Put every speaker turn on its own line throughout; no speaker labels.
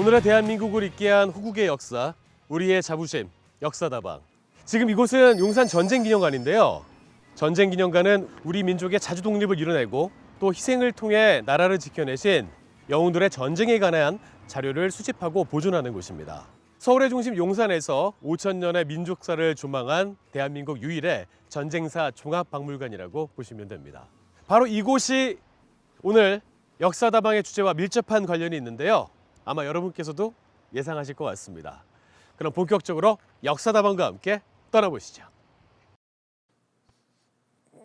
오늘의 대한민국을 있게 한 호국의 역사, 우리의 자부심, 역사다방. 지금 이곳은 용산 전쟁기념관인데요. 전쟁기념관은 우리 민족의 자주 독립을 이뤄내고 또 희생을 통해 나라를 지켜내신 영웅들의 전쟁에 관한 자료를 수집하고 보존하는 곳입니다. 서울의 중심 용산에서 5,000년의 민족사를 조망한 대한민국 유일의 전쟁사 종합박물관이라고 보시면 됩니다. 바로 이곳이 오늘 역사다방의 주제와 밀접한 관련이 있는데요. 아마 여러분께서도 예상하실 것 같습니다. 그럼 본격적으로 역사다방과 함께 떠나보시죠.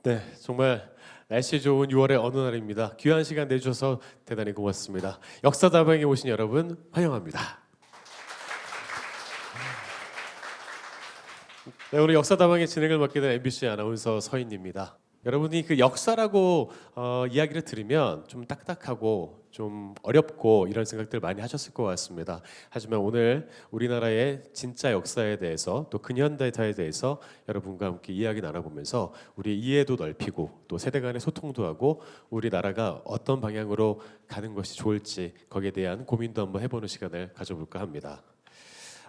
네, 정말 날씨 좋은 6월의 어느 날입니다. 귀한 시간 내주셔서 대단히 고맙습니다. 역사다방에 오신 여러분 환영합니다. 네, 오늘 역사다방의 진행을 맡게 된 MBC 아나운서 서인입니다. 여러분이 그 역사라고 이야기를 들으면 좀 딱딱하고 좀 어렵고 이런 생각들 많이 하셨을 것 같습니다. 하지만 오늘 우리나라의 진짜 역사에 대해서 또 근현대사에 대해서 여러분과 함께 이야기 나눠보면서 우리 이해도 넓히고 또 세대 간의 소통도 하고 우리나라가 어떤 방향으로 가는 것이 좋을지 거기에 대한 고민도 한번 해보는 시간을 가져볼까 합니다.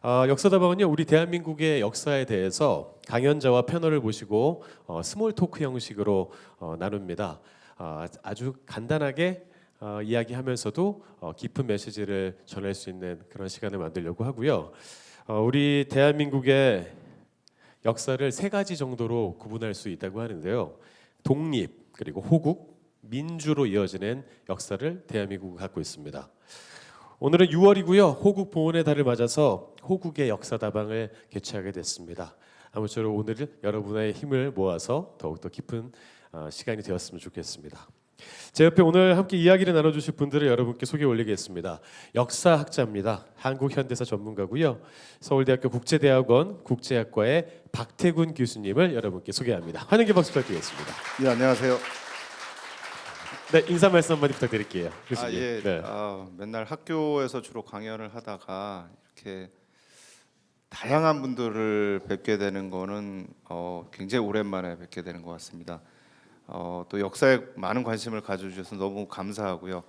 역사다방은요, 우리 대한민국의 역사에 대해서 강연자와 패널을 모시고 스몰 토크 형식으로 나눕니다. 아주 간단하게 이야기하면서도 깊은 메시지를 전할 수 있는 그런 시간을 만들려고 하고요. 우리 대한민국의 역사를 세 가지 정도로 구분할 수 있다고 하는데요. 독립, 그리고 호국, 민주로 이어지는 역사를 대한민국은 갖고 있습니다. 오늘은 6월이고요. 호국 봉헌의 달을 맞아서 호국의 역사다방을 개최하게 됐습니다. 아무쪼록 오늘 여러분의 힘을 모아서 더욱더 깊은 시간이 되었으면 좋겠습니다. 제 옆에 오늘 함께 이야기를 나눠주실 분들을 여러분께 소개 올리겠습니다. 역사학자입니다. 한국현대사 전문가고요. 서울대학교 국제대학원 국제학과의 박태군 교수님을 여러분께 소개합니다. 환영의 박수 부탁드리겠습니다.
네, 안녕하세요.
네, 인사 말씀 한마디 부탁드릴게요. 교수님.
예.
네.
맨날 학교에서 주로 강연을 하다가 이렇게 다양한 분들을 뵙게 되는 거는 굉장히 오랜만에 뵙게 되는 것 같습니다. 또 역사에 많은 관심을 가져주셔서 너무 감사하고요.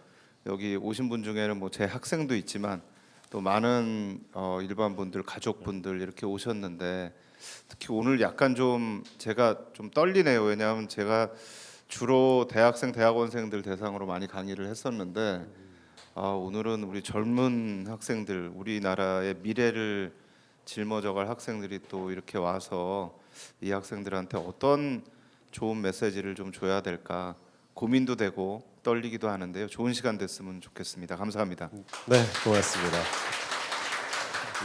여기 오신 분 중에는 뭐 제 학생도 있지만 또 많은 일반 분들, 가족분들 이렇게 오셨는데 특히 오늘 약간 좀 제가 좀 떨리네요. 왜냐하면 제가 주로 대학생, 대학원생들 대상으로 많이 강의를 했었는데 오늘은 우리 젊은 학생들, 우리나라의 미래를 짊어져갈 학생들이 또 이렇게 와서 이 학생들한테 어떤 좋은 메시지를 좀 줘야 될까 고민도 되고 떨리기도 하는데요. 좋은 시간 됐으면 좋겠습니다. 감사합니다.
네, 고맙습니다.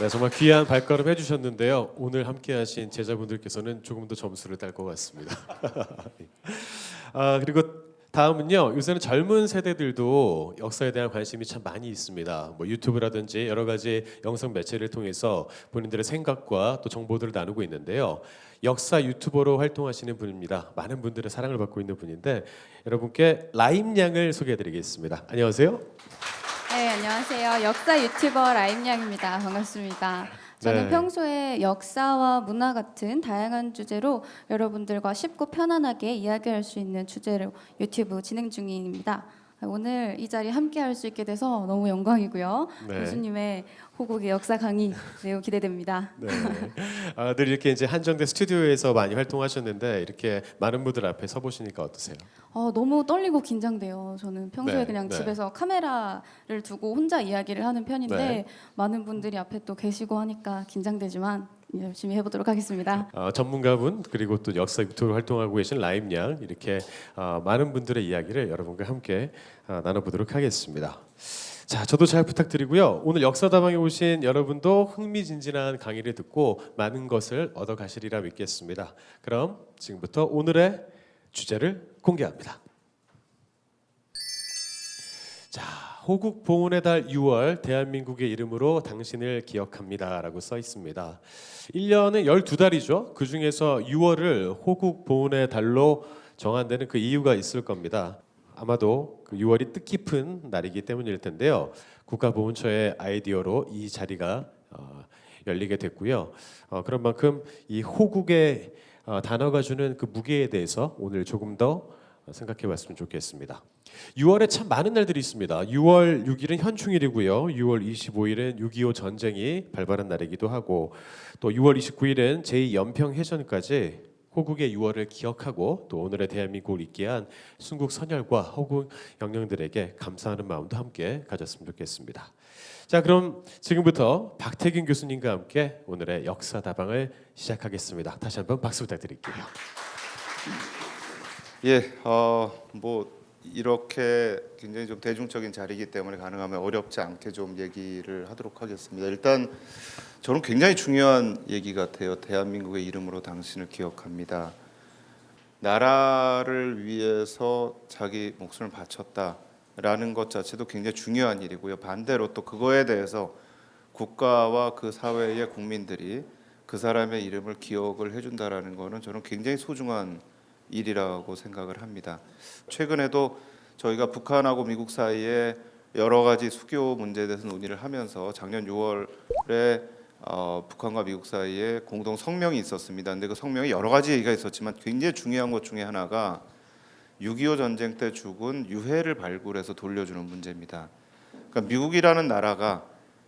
네, 정말 귀한 발걸음 해주셨는데요. 오늘 함께하신 제자분들께서는 조금 더 점수를 딸 것 같습니다. 그리고 다음은요. 요새는 젊은 세대들도 역사에 대한 관심이 참 많이 있습니다. 뭐 유튜브라든지 여러 가지 영상 매체를 통해서 본인들의 생각과 또 정보들을 나누고 있는데요. 역사 유튜버로 활동하시는 분입니다. 많은 분들의 사랑을 받고 있는 분인데 여러분께 라임양을 소개해드리겠습니다. 안녕하세요.
네, 안녕하세요. 역사 유튜버 라임양입니다. 반갑습니다. 저는
네.
평소에 역사와 문화 같은 다양한 주제로 여러분들과 쉽고 편안하게 이야기할 수 있는 주제로 유튜브 진행 중입니다. 오늘 이 자리에 함께 할 수 있게 돼서 너무 영광이고요.
네.
교수님의 호국의 역사 강의 매우 기대됩니다.
네. 늘 이렇게 이제 한정된 스튜디오에서 많이 활동하셨는데 이렇게 많은 분들 앞에 서 보시니까 어떠세요?
너무 떨리고 긴장돼요. 저는 평소에
네,
그냥
네.
집에서 카메라를 두고 혼자 이야기를 하는 편인데
네.
많은 분들이 앞에 또 계시고 하니까 긴장되지만 열심히 해보도록 하겠습니다.
전문가분 그리고 또 역사 유튜브로 활동하고 계신 라임양 이렇게 많은 분들의 이야기를 여러분과 함께 나눠보도록 하겠습니다. 자, 저도 잘 부탁드리고요. 오늘 역사다방에 오신 여러분도 흥미진진한 강의를 듣고 많은 것을 얻어가시리라 믿겠습니다. 그럼 지금부터 오늘의 주제를 공개합니다. 자, 호국 봉헌의 달 6월 대한민국의 이름으로 당신을 기억합니다 라고 써 있습니다. 1년은 12달이죠. 그 중에서 6월을 호국 봉헌의 달로 정한 데는 그 이유가 있을 겁니다. 아마도 그 6월이 뜻깊은 날이기 때문일 텐데요. 국가보훈처의 아이디어로 이 자리가 열리게 됐고요. 그런 만큼 이 호국의 단어가 주는 그 무게에 대해서 오늘 조금 더 생각해 봤으면 좋겠습니다. 6월에 참 많은 날들이 있습니다. 6월 6일은 현충일이고요. 6월 25일은 6.25 전쟁이 발발한 날이기도 하고 또 6월 29일은 제2연평해전까지 호국의 6월을 기억하고 또 오늘의 대한민국을 있게 한 순국 선열과 호국 영령들에게 감사하는 마음도 함께 가졌으면 좋겠습니다. 자, 그럼 지금부터 박태균 교수님과 함께 오늘의 역사다방을 시작하겠습니다. 다시 한번 박수 부탁드릴게요.
예, 뭐 이렇게 굉장히 좀 대중적인 자리이기 때문에 가능하면 어렵지 않게 좀 얘기를 하도록 하겠습니다. 일단 저는 굉장히 중요한 얘기 같아요. 대한민국의 이름으로 당신을 기억합니다. 나라를 위해서 자기 목숨을 바쳤다라는 것 자체도 굉장히 중요한 일이고요. 반대로 또 그거에 대해서 국가와 그 사회의 국민들이 그 사람의 이름을 기억을 해준다라는 거는 저는 굉장히 소중한 일이라고 생각을 합니다. 최근에도 저희가 북한하고 미국 사이에 여러 가지 수교 문제에 대해서 논의를 하면서 작년 6월에 북한과 미국 사이에 공동 성명이 있었습니다. 근데 그 성명에 여러 가지 얘기가 있었지만 굉장히 중요한 것 중에 하나가 6.25 전쟁 때 죽은 유해를 발굴해서 돌려주는 문제입니다. 그러니까 미국이라는 나라가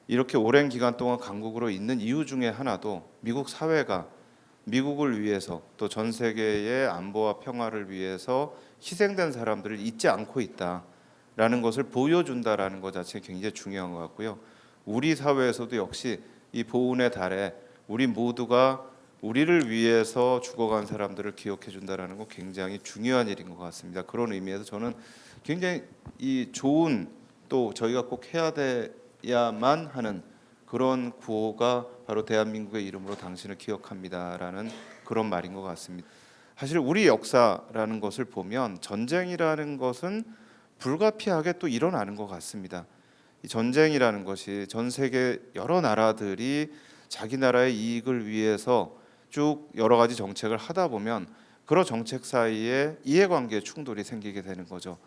이렇게 오랜 기간 동안 강국으로 있는 이유 중에 하나도 미국 사회가 미국을 위해서 또 전 세계의 안보와 평화를 위해서 희생된 사람들을 잊지 않고 있다라는 것을 보여준다라는 것 자체가 굉장히 중요한 것 같고요. 우리 사회에서도 역시 이 보훈의 달에 우리 모두가 우리를 위해서 죽어간 사람들을 기억해 준다라는 거 굉장히 중요한 일인 것 같습니다. 그런 의미에서 저는 굉장히 이 좋은 또 저희가 꼭 해야 돼야만 하는 그런 구호가 바로 대한민국의 이름으로 당신을 기억합니다라는 그런 말인 것 같습니다. 사실 우리 역사라는 것을 보면 전쟁이라는 것은 불가피하게 또 일어나는 것 같습니다. 이 전쟁이라는 것이 전 세계 여러 나라들이 자기 나라의 이익을 위해서 쭉 여러 가지 정책을 하다 보면 그런 정책 사이에 이해관계 충돌이 생기게 되는 거죠.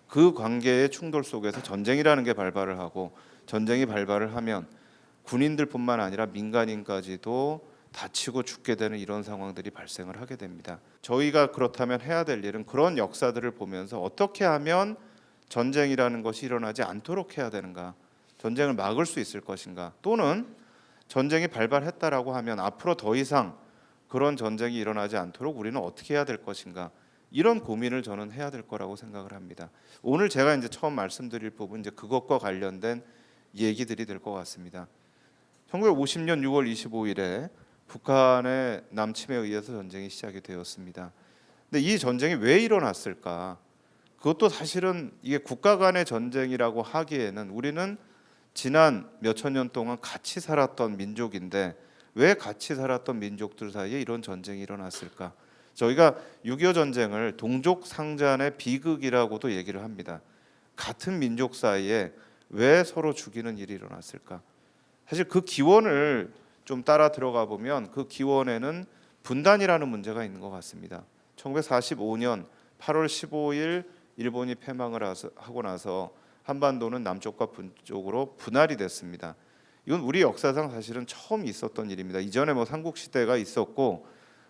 그 관계의 충돌 속에서 전쟁이라는 게 발발을 하고 전쟁이 발발을 하면 군인들뿐만 아니라 민간인까지도 다치고 죽게 되는 이런 상황들이 발생을 하게 됩니다. 저희가 그렇다면 해야 될 일은 그런 역사들을 보면서 어떻게 하면 전쟁이라는 것이 일어나지 않도록 해야 되는가, 전쟁을 막을 수 있을 것인가, 또는 전쟁이 발발했다라고 하면 앞으로 더 이상 그런 전쟁이 일어나지 않도록 우리는 어떻게 해야 될 것인가, 이런 고민을 저는 해야 될 거라고 생각을 합니다. 오늘 제가 이제 처음 말씀드릴 부분 이제 그것과 관련된 얘기들이 될 것 같습니다. 1950년 6월 25일에 북한의 남침에 의해서 전쟁이 시작이 되었습니다. 근데 이 전쟁이 왜 일어났을까? 그것도 사실은 이게 국가 간의 전쟁이라고 하기에는 우리는 지난 몇천 년 동안 같이 살았던 민족인데 왜 같이 살았던 민족들 사이에 이런 전쟁이 일어났을까? 저희가 6.25 전쟁을 동족 상잔의 비극이라고도 얘기를 합니다. 같은 민족 사이에 왜 서로 죽이는 일이 일어났을까? 사실 그 기원을 좀 따라 들어가 보면 그 기원에는 분단이라는 문제가 있는 것 같습니다. 1945년 8월 15일 일본이 패망을 하고 나서 한반도는 남쪽과 북쪽으로 분할이 됐습니다. 이건 우리 역사상 사실은 처음 있었던 일입니다. 이전에 뭐 삼국 시대가 있었고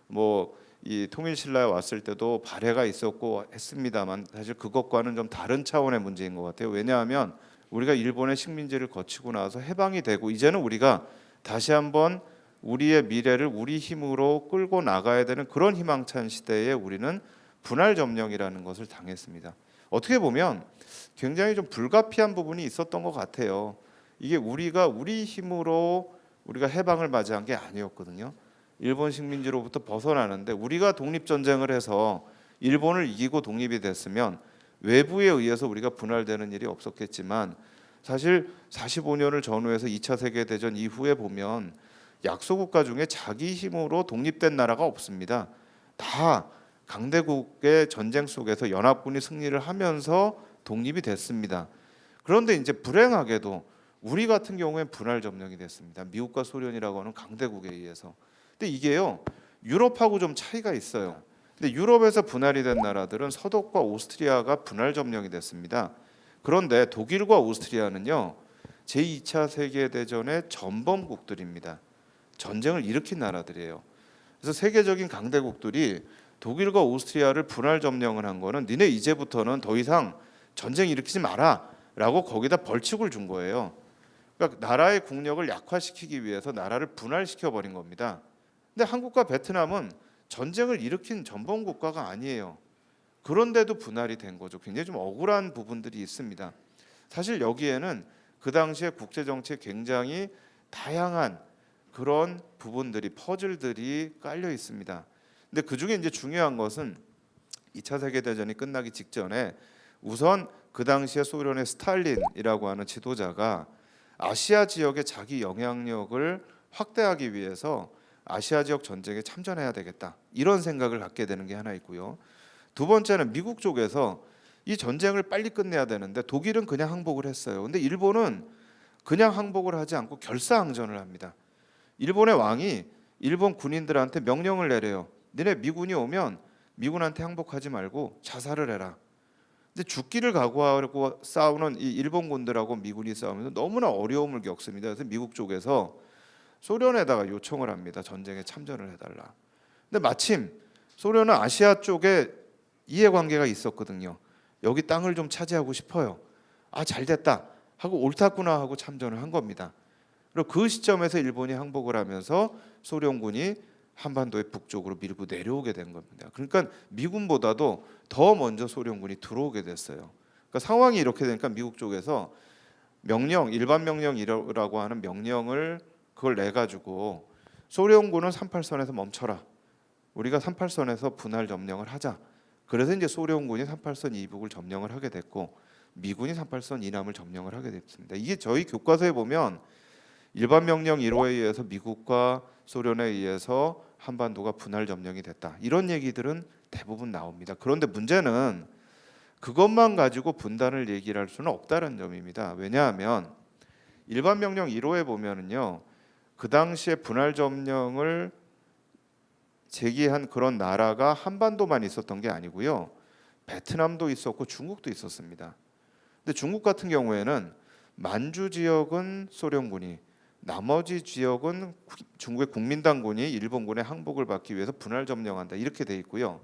뭐 이 통일신라에 왔을 때도 발해가 있었고 했습니다만 사실 그것과는 좀 다른 차원의 문제인 것 같아요. 왜냐하면 우리가 일본의 식민지를 거치고 나서 해방이 되고 이제는 우리가 다시 한번 우리의 미래를 우리 힘으로 끌고 나가야 되는 그런 희망찬 시대에 우리는 분할 점령이라는 것을 당했습니다. 어떻게 보면 굉장히 좀 불가피한 부분이 있었던 것 같아요. 이게 우리가 우리 힘으로 우리가 해방을 맞이한 게 아니었거든요. 일본 식민지로부터 벗어나는데 우리가 독립전쟁을 해서 일본을 이기고 독립이 됐으면 외부에 의해서 우리가 분할되는 일이 없었겠지만 사실 45년을 전후해서 2차 세계대전 이후에 보면 약소국가 중에 자기 힘으로 독립된 나라가 없습니다. 다 강대국의 전쟁 속에서 연합군이 승리를 하면서 독립이 됐습니다. 그런데 이제 불행하게도 우리 같은 경우엔 분할 점령이 됐습니다. 미국과 소련이라고 하는 강대국에 의해서. 근데 이게요, 유럽하고 좀 차이가 있어요. 근데 유럽에서 분할이 된 나라들은 서독과 오스트리아가 분할 점령이 됐습니다. 그런데 독일과 오스트리아는요, 제2차 세계대전의 전범국들입니다. 전쟁을 일으킨 나라들이에요. 그래서 세계적인 강대국들이 독일과 오스트리아를 분할 점령을 한 거는 니네 이제부터는 더 이상 전쟁 일으키지 마라라고 거기다 벌칙을 준 거예요. 그러니까 나라의 국력을 약화시키기 위해서 나라를 분할시켜 버린 겁니다. 근데 한국과 베트남은 전쟁을 일으킨 전범 국가가 아니에요. 그런데도 분할이 된 거죠. 굉장히 좀 억울한 부분들이 있습니다. 사실 여기에는 그 당시에 국제 정치에 굉장히 다양한 그런 부분들이 퍼즐들이 깔려 있습니다. 근데 그 중에 이제 중요한 것은 2차 세계 대전이 끝나기 직전에 우선 그 당시에 소련의 스탈린이라고 하는 지도자가 아시아 지역의 자기 영향력을 확대하기 위해서 아시아 지역 전쟁에 참전해야 되겠다 이런 생각을 갖게 되는 게 하나 있고요. 두 번째는 미국 쪽에서 이 전쟁을 빨리 끝내야 되는데 독일은 그냥 항복을 했어요. 근데 일본은 그냥 항복을 하지 않고 결사항전을 합니다. 일본의 왕이 일본 군인들한테 명령을 내려요. 너네 미군이 오면 미군한테 항복하지 말고 자살을 해라. 근데 죽기를 각오하고 싸우는 이 일본군들하고 미군이 싸우면서 너무나 어려움을 겪습니다. 그래서 미국 쪽에서 소련에다가 요청을 합니다. 전쟁에 참전을 해달라. 근데 마침 소련은 아시아 쪽에 이해관계가 있었거든요. 여기 땅을 좀 차지하고 싶어요. 아, 잘됐다 하고 옳았구나 하고 참전을 한 겁니다. 그리고 그 시점에서 일본이 항복을 하면서 소련군이 한반도의 북쪽으로 밀고 내려오게 된 겁니다. 그러니까 미군보다도 더 먼저 소련군이 들어오게 됐어요. 그러니까 상황이 이렇게 되니까 미국 쪽에서 명령, 일반 명령이라고 하는 명령을 그걸 내 가지고 소련군은 38선에서 멈춰라. 우리가 38선에서 분할 점령을 하자. 그래서 이제 소련군이 38선 이북을 점령을 하게 됐고 미군이 38선 이남을 점령을 하게 됐습니다. 이게 저희 교과서에 보면 일반 명령 1호에 의해서 미국과 소련에 의해서 한반도가 분할 점령이 됐다. 이런 얘기들은 대부분 나옵니다. 그런데 문제는 그것만 가지고 분단을 얘기를 할 수는 없다는 점입니다. 왜냐하면 일반 명령 1호에 보면은요. 그 당시에 분할 점령을 제기한 그런 나라가 한반도만 있었던 게 아니고요. 베트남도 있었고 중국도 있었습니다. 근데 중국 같은 경우에는 만주 지역은 소련군이 나머지 지역은 중국의 국민당군이 일본군의 항복을 받기 위해서 분할 점령한다 이렇게 돼 있고요.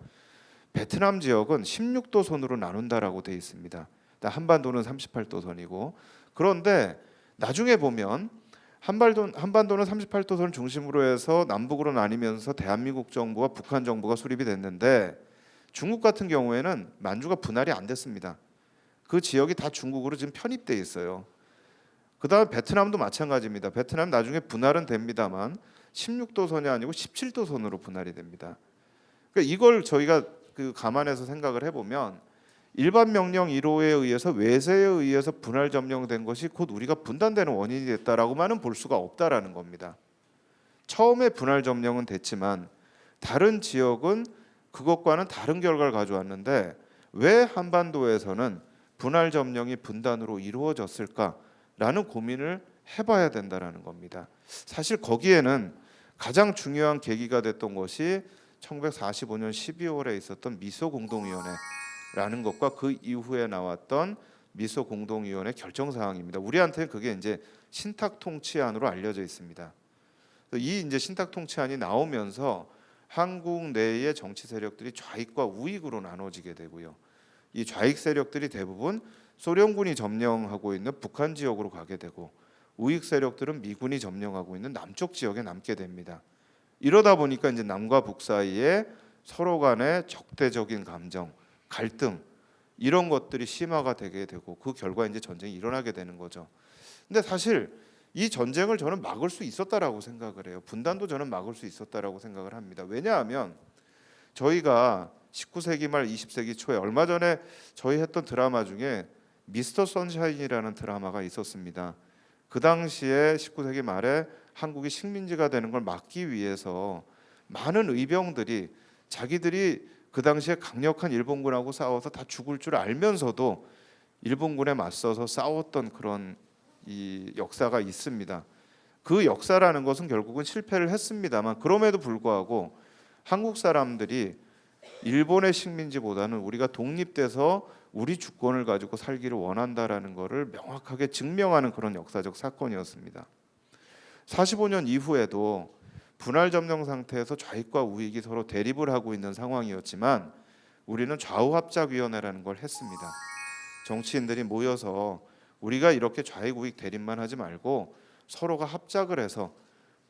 베트남 지역은 16도선으로 나눈다라고 돼 있습니다. 한반도는 38도선이고 그런데 나중에 보면 한반도는 38도선을 중심으로 해서 남북으로 나뉘면서 대한민국 정부와 북한 정부가 수립이 됐는데 중국 같은 경우에는 만주가 분할이 안 됐습니다. 그 지역이 다 중국으로 지금 편입돼 있어요. 그다음에 베트남도 마찬가지입니다. 베트남 나중에 분할은 됩니다만 16도선이 아니고 17도선으로 분할이 됩니다. 그러니까 이걸 저희가 감안해서 생각을 해보면 일반 명령 1호에 의해서 외세에 의해서 분할 점령된 것이 곧 우리가 분단되는 원인이 됐다라고만은 볼 수가 없다라는 겁니다. 처음에 분할 점령은 됐지만 다른 지역은 그것과는 다른 결과를 가져왔는데 왜 한반도에서는 분할 점령이 분단으로 이루어졌을까라는 고민을 해봐야 된다라는 겁니다. 사실 거기에는 가장 중요한 계기가 됐던 것이 1945년 12월에 있었던 미소 공동위원회라는 것과 그 이후에 나왔던 미소 공동위원회 결정 사항입니다. 우리한테는 그게 이제 신탁 통치안으로 알려져 있습니다. 이 이제 신탁 통치안이 나오면서 한국 내의 정치 세력들이 좌익과 우익으로 나눠지게 되고요. 이 좌익 세력들이 대부분 소련군이 점령하고 있는 북한 지역으로 가게 되고 우익 세력들은 미군이 점령하고 있는 남쪽 지역에 남게 됩니다. 이러다 보니까 이제 남과 북 사이에 서로 간의 적대적인 감정, 갈등 이런 것들이 심화가 되게 되고 그 결과 이제 전쟁이 일어나게 되는 거죠. 근데 사실 이 전쟁을 저는 막을 수 있었다라고 생각을 해요. 분단도 저는 막을 수 있었다라고 생각을 합니다. 왜냐하면 저희가 19세기 말 20세기 초에 얼마 전에 저희 했던 드라마 중에 미스터 선샤인이라는 드라마가 있었습니다. 그 당시에 19세기 말에 한국이 식민지가 되는 걸 막기 위해서 많은 의병들이 자기들이 그 당시에 강력한 일본군하고 싸워서 다 죽을 줄 알면서도 일본군에 맞서서 싸웠던 그런 이 역사가 있습니다. 그 역사라는 것은 결국은 실패를 했습니다만 그럼에도 불구하고 한국 사람들이 일본의 식민지보다는 우리가 독립돼서 우리 주권을 가지고 살기를 원한다라는 것을 명확하게 증명하는 그런 역사적 사건이었습니다. 45년 이후에도 분할 점령 상태에서 좌익과 우익이 서로 대립을 하고 있는 상황이었지만 우리는 좌우합작위원회라는 걸 했습니다. 정치인들이 모여서 우리가 이렇게 좌익 우익 대립만 하지 말고 서로가 합작을 해서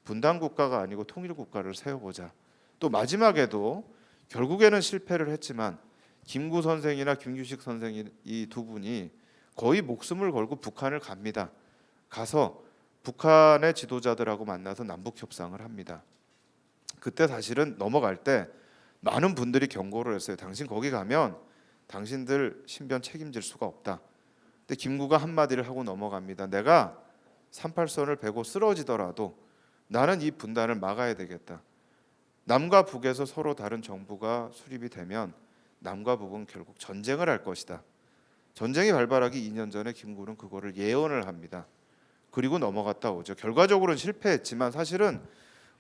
분단 국가가 아니고 통일 국가를 세워보자. 또 마지막에도 결국에는 실패를 했지만 김구 선생이나 김규식 선생이 이 두 분이 거의 목숨을 걸고 북한을 갑니다. 가서 북한의 지도자들하고 만나서 남북 협상을 합니다. 그때 사실은 넘어갈 때 많은 분들이 경고를 했어요. 당신 거기 가면 당신들 신변 책임질 수가 없다. 근데 김구가 한마디를 하고 넘어갑니다. 내가 38선을 베고 쓰러지더라도 나는 이 분단을 막아야 되겠다. 남과 북에서 서로 다른 정부가 수립이 되면 남과 북은 결국 전쟁을 할 것이다. 전쟁이 발발하기 2년 전에 김구는 그거를 예언을 합니다. 그리고 넘어갔다 오죠. 결과적으로는 실패했지만 사실은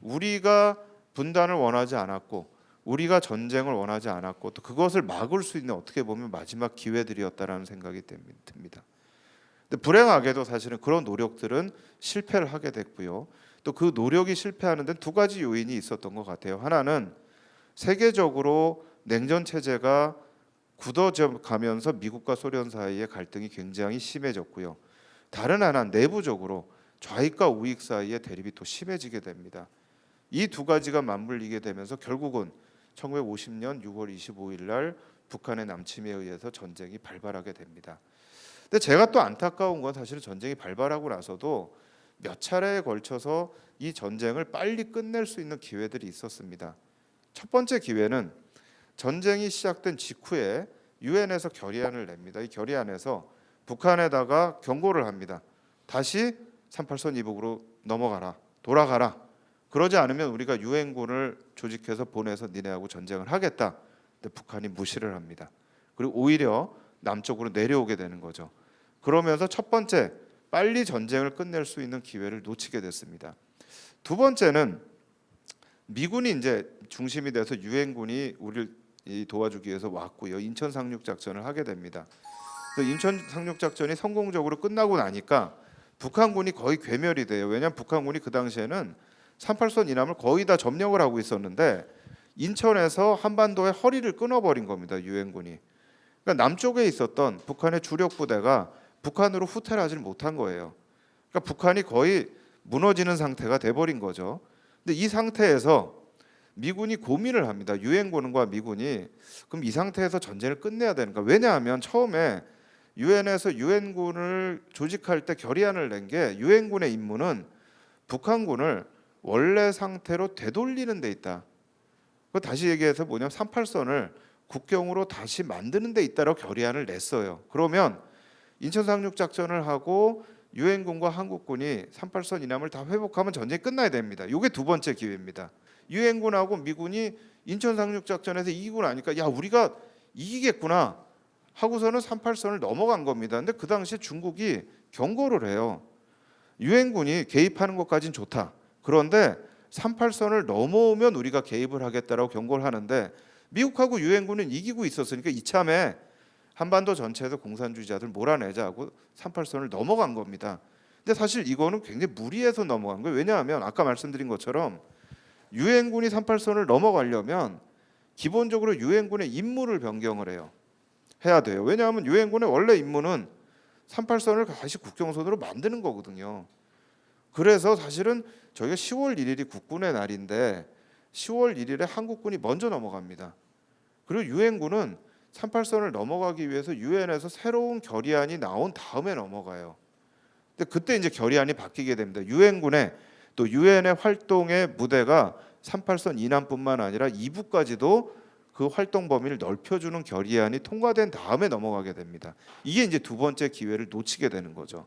우리가 분단을 원하지 않았고 우리가 전쟁을 원하지 않았고 또 그것을 막을 수 있는 어떻게 보면 마지막 기회들이었다라는 생각이 듭니다. 근데 불행하게도 사실은 그런 노력들은 실패를 하게 됐고요. 또 그 노력이 실패하는 데는 두 가지 요인이 있었던 것 같아요. 하나는 세계적으로 냉전 체제가 굳어져 가면서 미국과 소련 사이의 갈등이 굉장히 심해졌고요. 다른 하나는 내부적으로 좌익과 우익 사이의 대립이 또 심해지게 됩니다. 이 두 가지가 맞물리게 되면서 결국은 1950년 6월 25일 날 북한의 남침에 의해서 전쟁이 발발하게 됩니다. 근데 제가 또 안타까운 건 사실은 전쟁이 발발하고 나서도 몇 차례에 걸쳐서 이 전쟁을 빨리 끝낼 수 있는 기회들이 있었습니다. 첫 번째 기회는 전쟁이 시작된 직후에 유엔에서 결의안을 냅니다. 이 결의안에서 북한에다가 경고를 합니다. 다시 38선 이북으로 넘어가라, 돌아가라. 그러지 않으면 우리가 유엔군을 조직해서 보내서 니네하고 전쟁을 하겠다. 근데 북한이 무시를 합니다. 그리고 오히려 남쪽으로 내려오게 되는 거죠. 그러면서 첫 번째 빨리 전쟁을 끝낼 수 있는 기회를 놓치게 됐습니다. 두 번째는 미군이 이제 중심이 돼서 유엔군이 우리를 도와주기 위해서 왔고요. 인천 상륙 작전을 하게 됩니다. 인천 상륙 작전이 성공적으로 끝나고 나니까 북한군이 거의 괴멸이 돼요. 왜냐하면 북한군이 그 당시에는 38선 이남을 거의 다 점령을 하고 있었는데 인천에서 한반도의 허리를 끊어버린 겁니다. 유엔군이. 그러니까 남쪽에 있었던 북한의 주력 부대가 북한으로 후퇴를 하지 못한 거예요. 그러니까 북한이 거의 무너지는 상태가 돼버린 거죠. 근데 이 상태에서 미군이 고민을 합니다. 유엔군과 미군이 그럼 이 상태에서 전쟁을 끝내야 되는가? 왜냐하면 처음에 유엔에서 유엔군을 조직할 때 결의안을 낸 게 유엔군의 임무는 북한군을 원래 상태로 되돌리는 데 있다. 그 다시 얘기해서 뭐냐면 38선을 국경으로 다시 만드는 데 있다라고 결의안을 냈어요. 그러면 인천 상륙 작전을 하고 유엔군과 한국군이 38선 이남을 다 회복하면 전쟁이 끝나야 됩니다. 이게 두 번째 기회입니다. 유엔군하고 미군이 인천 상륙 작전에서 이기고 나니까 야 우리가 이기겠구나 하고서는 38선을 넘어간 겁니다. 근데 그 당시에 중국이 경고를 해요. 유엔군이 개입하는 것까지는 좋다. 그런데 38선을 넘어오면 우리가 개입을 하겠다라고 경고를 하는데 미국하고 유엔군은 이기고 있었으니까 이참에 한반도 전체에서 공산주의자들 몰아내자고 38선을 넘어간 겁니다. 근데 사실 이거는 굉장히 무리해서 넘어간 거예요. 왜냐하면 아까 말씀드린 것처럼 유엔군이 38선을 넘어가려면 기본적으로 유엔군의 임무를 변경을 해야 돼요. 왜냐하면 유엔군의 원래 임무는 38선을 다시 국경선으로 만드는 거거든요. 그래서 사실은 저희가 10월 1일이 국군의 날인데 10월 1일에 한국군이 먼저 넘어갑니다. 그리고 유엔군은 38선을 넘어가기 위해서 유엔에서 새로운 결의안이 나온 다음에 넘어가요. 근데 그때 이제 결의안이 바뀌게 됩니다. 유엔군의 또 유엔의 활동의 무대가 38선 이남뿐만 아니라 이북까지도 그 활동 범위를 넓혀주는 결의안이 통과된 다음에 넘어가게 됩니다. 이게 이제 두 번째 기회를 놓치게 되는 거죠.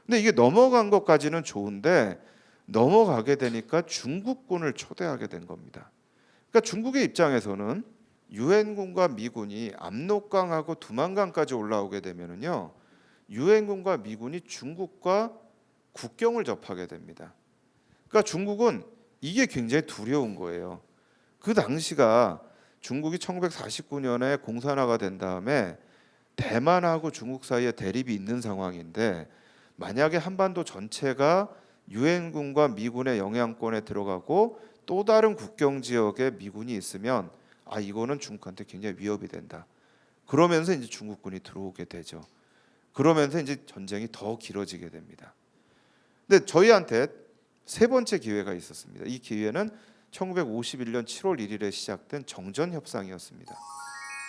근데 이게 넘어간 것까지는 좋은데 넘어가게 되니까 중국군을 초대하게 된 겁니다. 그러니까 중국의 입장에서는 유엔군과 미군이 압록강하고 두만강까지 올라오게 되면은요, 유엔군과 미군이 중국과 국경을 접하게 됩니다. 그러니까 중국은 이게 굉장히 두려운 거예요. 그 당시가 중국이 1949년에 공산화가 된 다음에 대만하고 중국 사이에 대립이 있는 상황인데 만약에 한반도 전체가 유엔군과 미군의 영향권에 들어가고 또 다른 국경 지역에 미군이 있으면 이거는 중국한테 굉장히 위협이 된다. 그러면서 이제 중국군이 들어오게 되죠. 그러면서 이제 전쟁이 더 길어지게 됩니다. 근데 저희한테 세 번째 기회가 있었습니다. 이 기회는 1951년 7월 1일에 시작된 정전 협상이었습니다.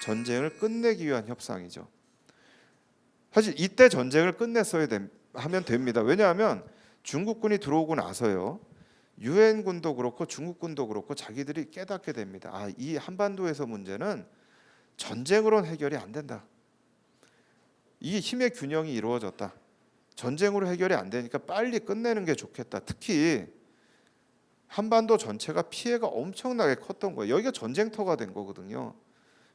전쟁을 끝내기 위한 협상이죠. 사실 이때 전쟁을 끝냈어야 하면 됩니다. 왜냐하면 중국군이 들어오고 나서요, 유엔군도 그렇고 중국군도 그렇고 자기들이 깨닫게 됩니다. 이 한반도에서 문제는 전쟁으로는 해결이 안 된다. 이 힘의 균형이 이루어졌다. 전쟁으로 해결이 안 되니까 빨리 끝내는 게 좋겠다. 특히 한반도 전체가 피해가 엄청나게 컸던 거예요. 여기가 전쟁터가 된 거거든요.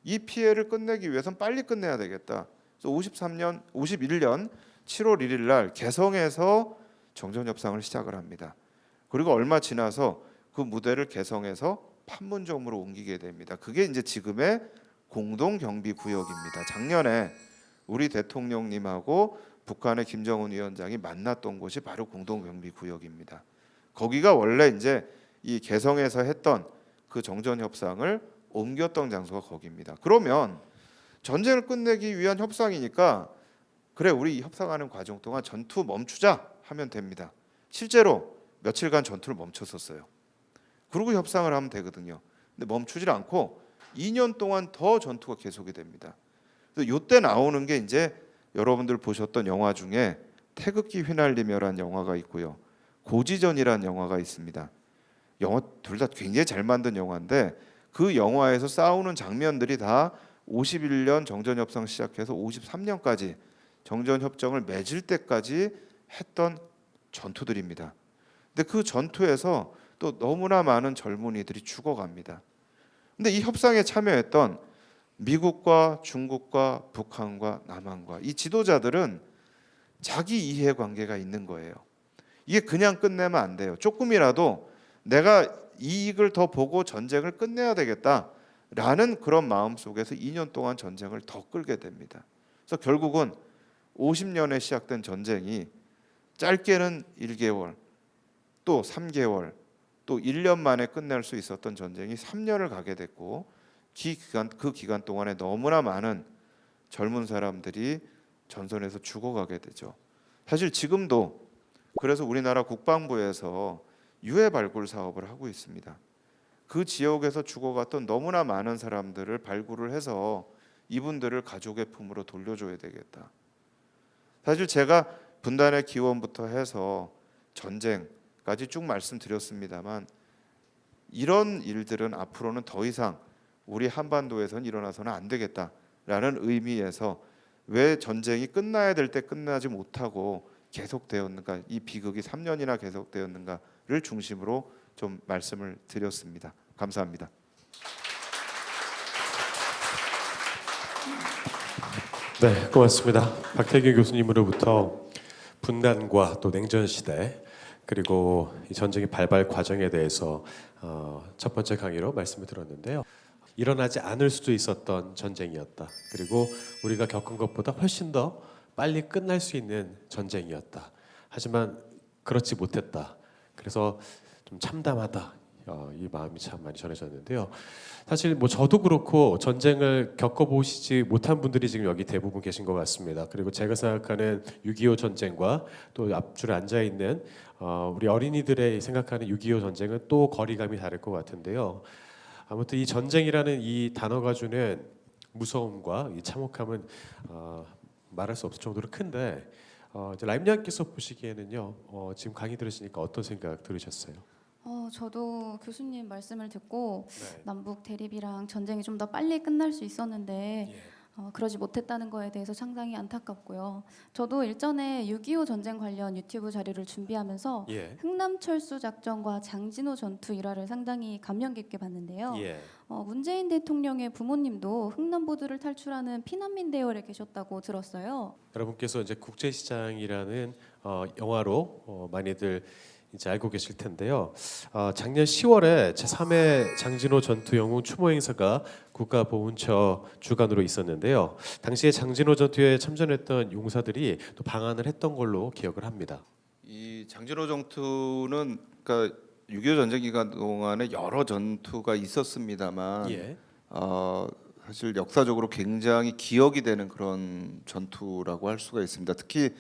이 피해를 끝내기 위해서는 빨리 끝내야 되겠다. 그래서 51년 7월 1일 날 개성에서 정전협상을 시작을 합니다. 그리고 얼마 지나서 그 무대를 개성에서 판문점으로 옮기게 됩니다. 그게 이제 지금의 공동경비구역입니다. 작년에 우리 대통령님하고 북한의 김정은 위원장이 만났던 곳이 바로 공동경비구역입니다. 거기가 원래 이제 이 개성에서 했던 그 정전협상을 옮겼던 장소가 거기입니다. 그러면 전쟁을 끝내기 위한 협상이니까 그래, 우리 협상하는 과정 동안 전투 멈추자 하면 됩니다. 실제로 며칠간 전투를 멈췄었어요. 그리고 협상을 하면 되거든요. 근데 멈추질 않고 2년 동안 더 전투가 계속이 됩니다. 그래서 이때 나오는 게 이제 여러분들 보셨던 영화 중에 태극기 휘날리며라는 영화가 있고요, 고지전이라는 영화가 있습니다. 영화 둘 다 굉장히 잘 만든 영화인데 그 영화에서 싸우는 장면들이 다 51년 정전협상 시작해서 53년까지 정전협정을 맺을 때까지 했던 전투들입니다. 근데 그 전투에서 또 너무나 많은 젊은이들이 죽어갑니다. 근데 이 협상에 참여했던 미국과 중국과 북한과 남한과 이 지도자들은 자기 이해관계가 있는 거예요. 이게 그냥 끝내면 안 돼요. 조금이라도 내가 이익을 더 보고 전쟁을 끝내야 되겠다라는 그런 마음 속에서 2년 동안 전쟁을 더 끌게 됩니다. 그래서 결국은 50년에 시작된 전쟁이 짧게는 1개월, 또 3개월, 또 1년 만에 끝낼 수 있었던 전쟁이 3년을 가게 됐고, 그 기간 동안에 너무나 많은 젊은 사람들이 전선에서 죽어가게 되죠. 사실 지금도 그래서 우리나라 국방부에서 유해 발굴 사업을 하고 있습니다. 그 지역에서 죽어갔던 너무나 많은 사람들을 발굴을 해서 이분들을 가족의 품으로 돌려줘야 되겠다. 사실 제가 분단의 기원부터 해서 전쟁까지 쭉 말씀드렸습니다만 이런 일들은 앞으로는 더 이상 우리 한반도에서는 일어나서는 안 되겠다라는 의미에서 왜 전쟁이 끝나야 될 때 끝나지 못하고 계속되었는가, 이 비극이 3년이나 계속되었는가를 중심으로 좀 말씀을 드렸습니다. 감사합니다.
네, 고맙습니다. 박태균 교수님으로부터 분단과 또 냉전 시대 그리고 이 전쟁의 발발 과정에 대해서 첫 번째 강의로 말씀을 들었는데요. 일어나지 않을 수도 있었던 전쟁이었다. 그리고 우리가 겪은 것보다 훨씬 더 빨리 끝날 수 있는 전쟁이었다. 하지만 그렇지 못했다. 그래서 좀 참담하다. 이 마음이 참 많이 전해졌는데요. 사실 뭐 저도 그렇고 전쟁을 겪어보시지 못한 분들이 지금 여기 대부분 계신 것 같습니다. 그리고 제가 생각하는 6.25 전쟁과 또 앞줄에 앉아 있는 우리 어린이들의 생각하는 6.25 전쟁은 또 거리감이 다를 것 같은데요. 아무튼 이 전쟁이라는 이 단어가 주는 무서움과 이 참혹함은 말할 수 없을 정도로 큰데 이제 라임님께서 보시기에는요, 지금 강의 들으시니까 어떤 생각 들으셨어요?
저도 교수님 말씀을 듣고
네.
남북 대립이랑 전쟁이 좀 더 빨리 끝날 수 있었는데 그러지 못했다는 거에 대해서 상당히 안타깝고요. 저도 일전에 6.25 전쟁 관련 유튜브 자료를 준비하면서
예.
흥남철수 작전과 장진호 전투 일화를 상당히 감명 깊게 봤는데요.
예.
문재인 대통령의 부모님도 흥남보도를 탈출하는 피난민 대열에 계셨다고 들었어요.
여러분께서 이제 국제시장이라는 영화로 많이들 이제 알고 계실 텐데요. 작년 10월에 제3회 장진호 전투 영웅 추모 행사가 국가보훈처 주관으로 있었는데요. 당시에 장진호 전투에 참전했던 용사들이 또 방한을 했던 걸로 기억을 합니다.
이 장진호 전투는 그러니까 6.25 전쟁 기간 동안에 여러 전투가 있었습니다만
예.
사실 역사적으로 굉장히 기억이 되는 그런 전투라고 할 수가 있습니다. 특히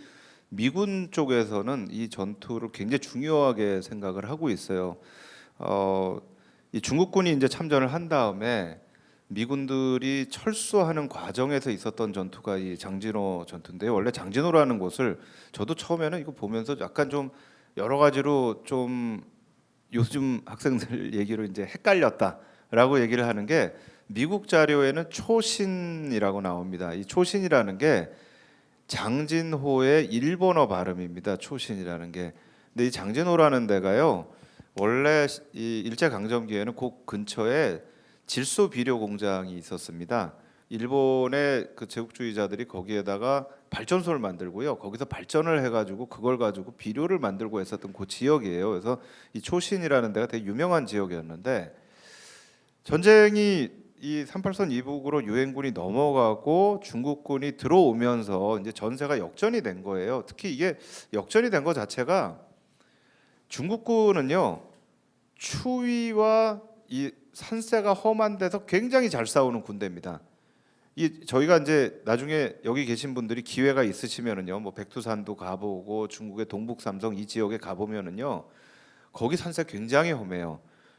미군 쪽에서는 이 전투를 굉장히 중요하게 생각을 하고 있어요. 이 중국군이 이제 참전을 한 다음에 미군들이 철수하는 과정에서 있었던 전투가 이 장진호 전투인데요. 원래 장진호라는 곳을 저도 처음에는 이거 보면서 약간 좀 여러 가지로 좀 요즘 학생들 얘기로 이제 헷갈렸다라고 얘기를 하는 게 미국 자료에는 초신이라고 나옵니다. 이 초신이라는 게 장진호의 일본어 발음입니다. 초신이라는 게. 근데 이 장진호라는 데가요. 원래 이 일제 강점기에는 그 근처에 질소 비료 공장이 있었습니다. 일본의 그 제국주의자들이 거기에다가 발전소를 만들고요. 거기서 발전을 해가지고 그걸 가지고 비료를 만들고 했었던 그 지역이에요. 그래서 이 초신이라는 데가 되게 유명한 지역이었는데 전쟁이 이 38선 이북으로 유엔군이 넘어가고 중국군이 들어오면서 이제 전세가 역전이 된 거예요. 특히 이게 역전이 된 것 자체가 중국군은요 추위와 이 산세가 험한 데서 굉장히 잘 싸우는 군대입니다. 이 저희가 이제 나중에 여기 계신 분들이 기회가 있으시면은요, 뭐 백두산도 가보고 중국의 동북 삼성 이 지역에 가보면은요, 거기 산세 굉장히 험해요.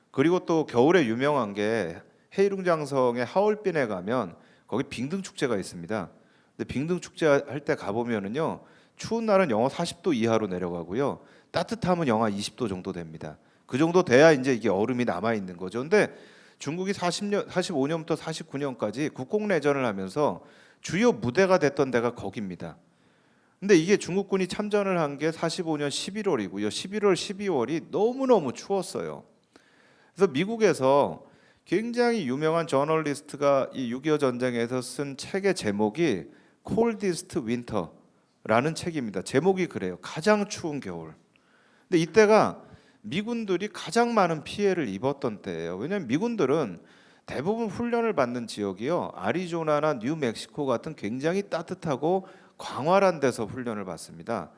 그리고 또 겨울에 유명한 게 해이룽장성의 하얼빈에 가면 거기 빙등 축제가 있습니다. 근데 빙등 축제 할 때 가보면은요, 추운 날은 영하 40도 이하로 내려가고요, 따뜻하면 영하 20도 정도 됩니다. 그 정도 돼야 이제 이게 얼음이 남아 있는 거죠. 근데 중국이 45년부터 49년까지 국공내전을 하면서 주요 무대가 됐던 데가 거기입니다. 근데 이게 중국군이 참전을 한 게 45년 11월이고요. 11월, 12월이 너무너무 추웠어요. 그래서 미국에서 굉장히 유명한 저널리스트가 이 6.25 전쟁에서 쓴 책의 제목이 Coldest Winter라는 책입니다. 제목이 그래요. 가장 추운 겨울. 근데 이때가 미군들이 가장 많은 피해를 입었던 때예요. 왜냐하면 미군들은 대부분 훈련을 받는 지역이요, 아리조나나 뉴멕시코 같은 굉장히 따뜻하고 광활한 데서 훈련을 받습니다.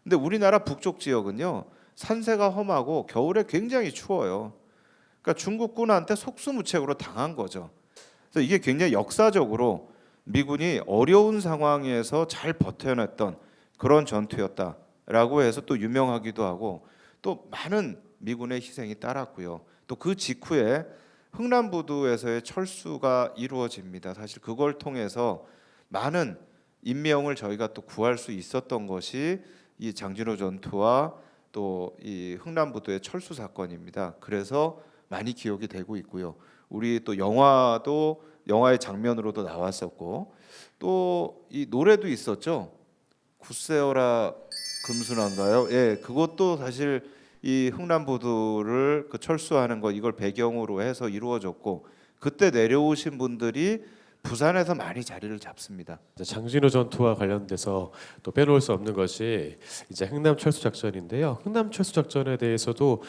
근데 우리나라 북쪽 지역은요 산세가 험하고 겨울에 굉장히 추워요. 그러니까 중국군한테 속수무책으로 당한 거죠. 그래서 이게 굉장히 역사적으로 미군이 어려운 상황에서 잘 버텨냈던 그런 전투였다라고 해서 또 유명하기도 하고, 또 많은 미군의 희생이 따랐고요. 또 그 직후에 흥남부두에서의 철수가 이루어집니다. 사실 그걸 통해서 많은 인명을 저희가 또 구할 수 있었던 것이 이 장진호 전투와 또 이 흥남부두의 철수 사건입니다. 그래서 많이 기억이 되고 있고요. 우리 또 영화의 장면으로도 나왔었고, 또 이 노래도 있었죠. 굳세어라 금순환가요? 예, 그것도 사실 이 흥남부두를 그 철수하는 거 이걸 배경으로 해서 이루어졌고, 그때 내려오신 분들이 부산에서 많이 자리를 잡습니다.
장진호 전투와 관련돼서 또 빼놓을 수 없는 것이 이제 흥남 철수 작전인데요. 흥남 철수 작전에 대해서도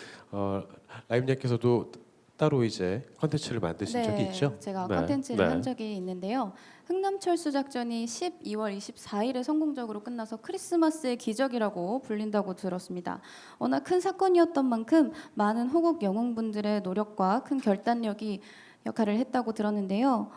라임님께서도 따로 이제 컨텐츠를 만드신 적이 있죠?
제가
네.
컨텐츠를
네.
한 적이 있는데요. 흥남철수 작전이 12월 24일에 성공적으로 끝나서 크리스마스의 기적이라고 불린다고 들었습니다. 워낙 큰 사건이었던 만큼 많은 호국 영웅분들의 노력과 큰 결단력이 역할을 했다고 들었는데요.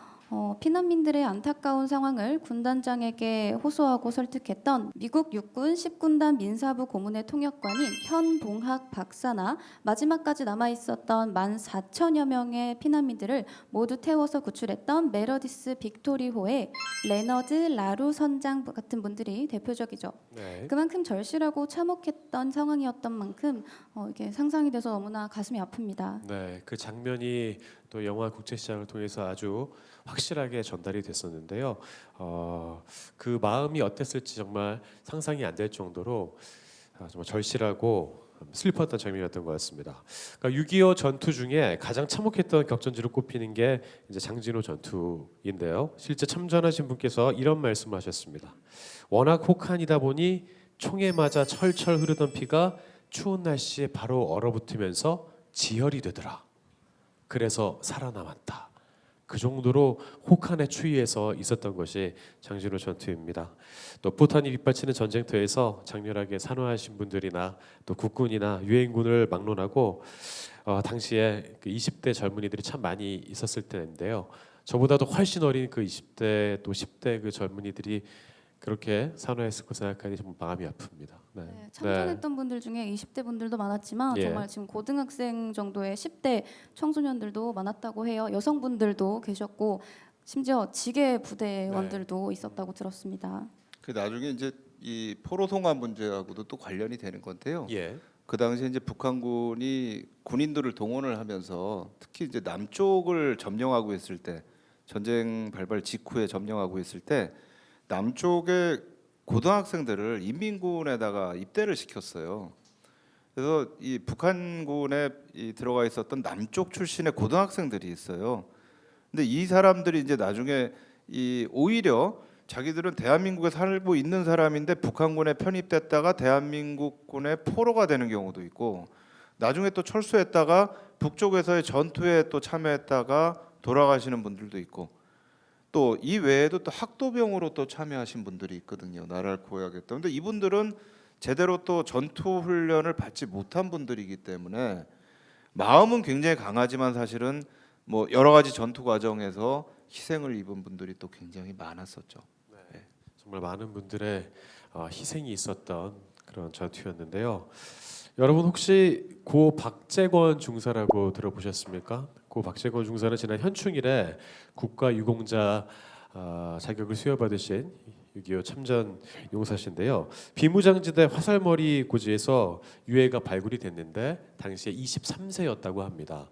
피난민들의 안타까운 상황을 군단장에게 호소하고 설득했던 미국 육군 10군단 민사부 고문의 통역관인 현봉학 박사나 마지막까지 남아있었던 14,000여 명의 피난민들을 모두 태워서 구출했던 메러디스 빅토리호의 레너드 라루 선장 같은 분들이 대표적이죠.
네.
그만큼 절실하고 참혹했던 상황이었던 만큼 이게 상상이 돼서 너무나 가슴이 아픕니다.
네, 그 장면이 또 영화 국제시장을 통해서 아주 확실하게 전달이 됐었는데요. 그 마음이 어땠을지 정말 상상이 안 될 정도로 정말 절실하고 슬펐던 장면이었던 것 같습니다. 그러니까 6.25 전투 중에 가장 참혹했던 격전지로 꼽히는 게 이제 장진호 전투인데요. 실제 참전하신 분께서 이런 말씀을 하셨습니다. 워낙 혹한이다 보니 총에 맞아 철철 흐르던 피가 추운 날씨에 바로 얼어붙으면서 지혈이 되더라. 그래서 살아남았다. 그 정도로 혹한의 추위에서 있었던 것이 장진호 전투입니다. 또 포탄이 빗발치는 전쟁터에서 장렬하게 산화하신 분들이나 또 국군이나 유엔군을 막론하고 당시에 그 20대 젊은이들이 참 많이 있었을 때인데요. 저보다도 훨씬 어린 그 20대 또 10대 그 젊은이들이 그렇게 산화했을 거 생각하니 정말 마음이 아픕니다. 네.
네, 참전했던 분들 중에 20대 분들도 많았지만
예.
정말 지금 고등학생 정도의 10대 청소년들도 많았다고 해요. 여성분들도 계셨고 심지어 지게 부대원들도 있었다고 들었습니다.
그 나중에 이제 이 포로송화 문제하고도 또 관련이 되는 건데요.
예.
그 당시에 이제 북한군이 군인들을 동원을 하면서 특히 이제 남쪽을 점령하고 있을 때 전쟁 발발 직후에 점령하고 있을 때 남쪽의 고등학생들을 인민군에다가 입대를 시켰어요. 그래서 이 북한군에 들어가 있었던 남쪽 출신의 고등학생들이 있어요. 근데 이 사람들이 이제 나중에 이 오히려 자기들은 대한민국에 살고 있는 사람인데 북한군에 편입됐다가 대한민국군의 포로가 되는 경우도 있고 나중에 또 철수했다가 북쪽에서의 전투에 또 참여했다가 돌아가시는 분들도 있고 또 이 외에도 또 학도병으로 또 참여하신 분들이 있거든요. 나라를 구하겠다. 근데 이분들은 제대로 또 전투 훈련을 받지 못한 분들이기 때문에 마음은 굉장히 강하지만 사실은 뭐 여러 가지 전투 과정에서 희생을 입은 분들이 또 굉장히 많았었죠.
정말 많은 분들의 희생이 있었던 그런 전투였는데요. 여러분 혹시 고 박재권 중사라고 들어보셨습니까? 고 박재권 중사는 지난 현충일에 국가유공자 자격을 수여받으신 6.25 참전 용사신데요. 비무장지대 화살머리 고지에서 유해가 발굴이 됐는데 당시에 23세였다고 합니다.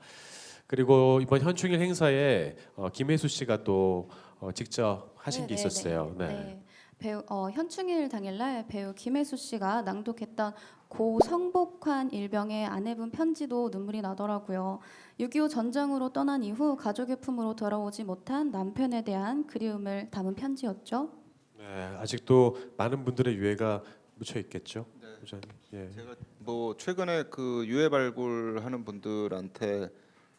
그리고 이번 현충일 행사에 김혜수 씨가 또 직접 하신 게 있었어요.
네. 배우 현충일 당일날 배우 김혜수 씨가 낭독했던 고 성복환 일병의 아내분 편지도 눈물이 나더라고요. 6.25 전장으로 떠난 이후 가족의 품으로 돌아오지 못한 남편에 대한 그리움을 담은 편지였죠.
네, 아직도 많은 분들의 유해가 묻혀 있겠죠. 부장님. 예.
제가 뭐 최근에 그 유해 발굴하는 분들한테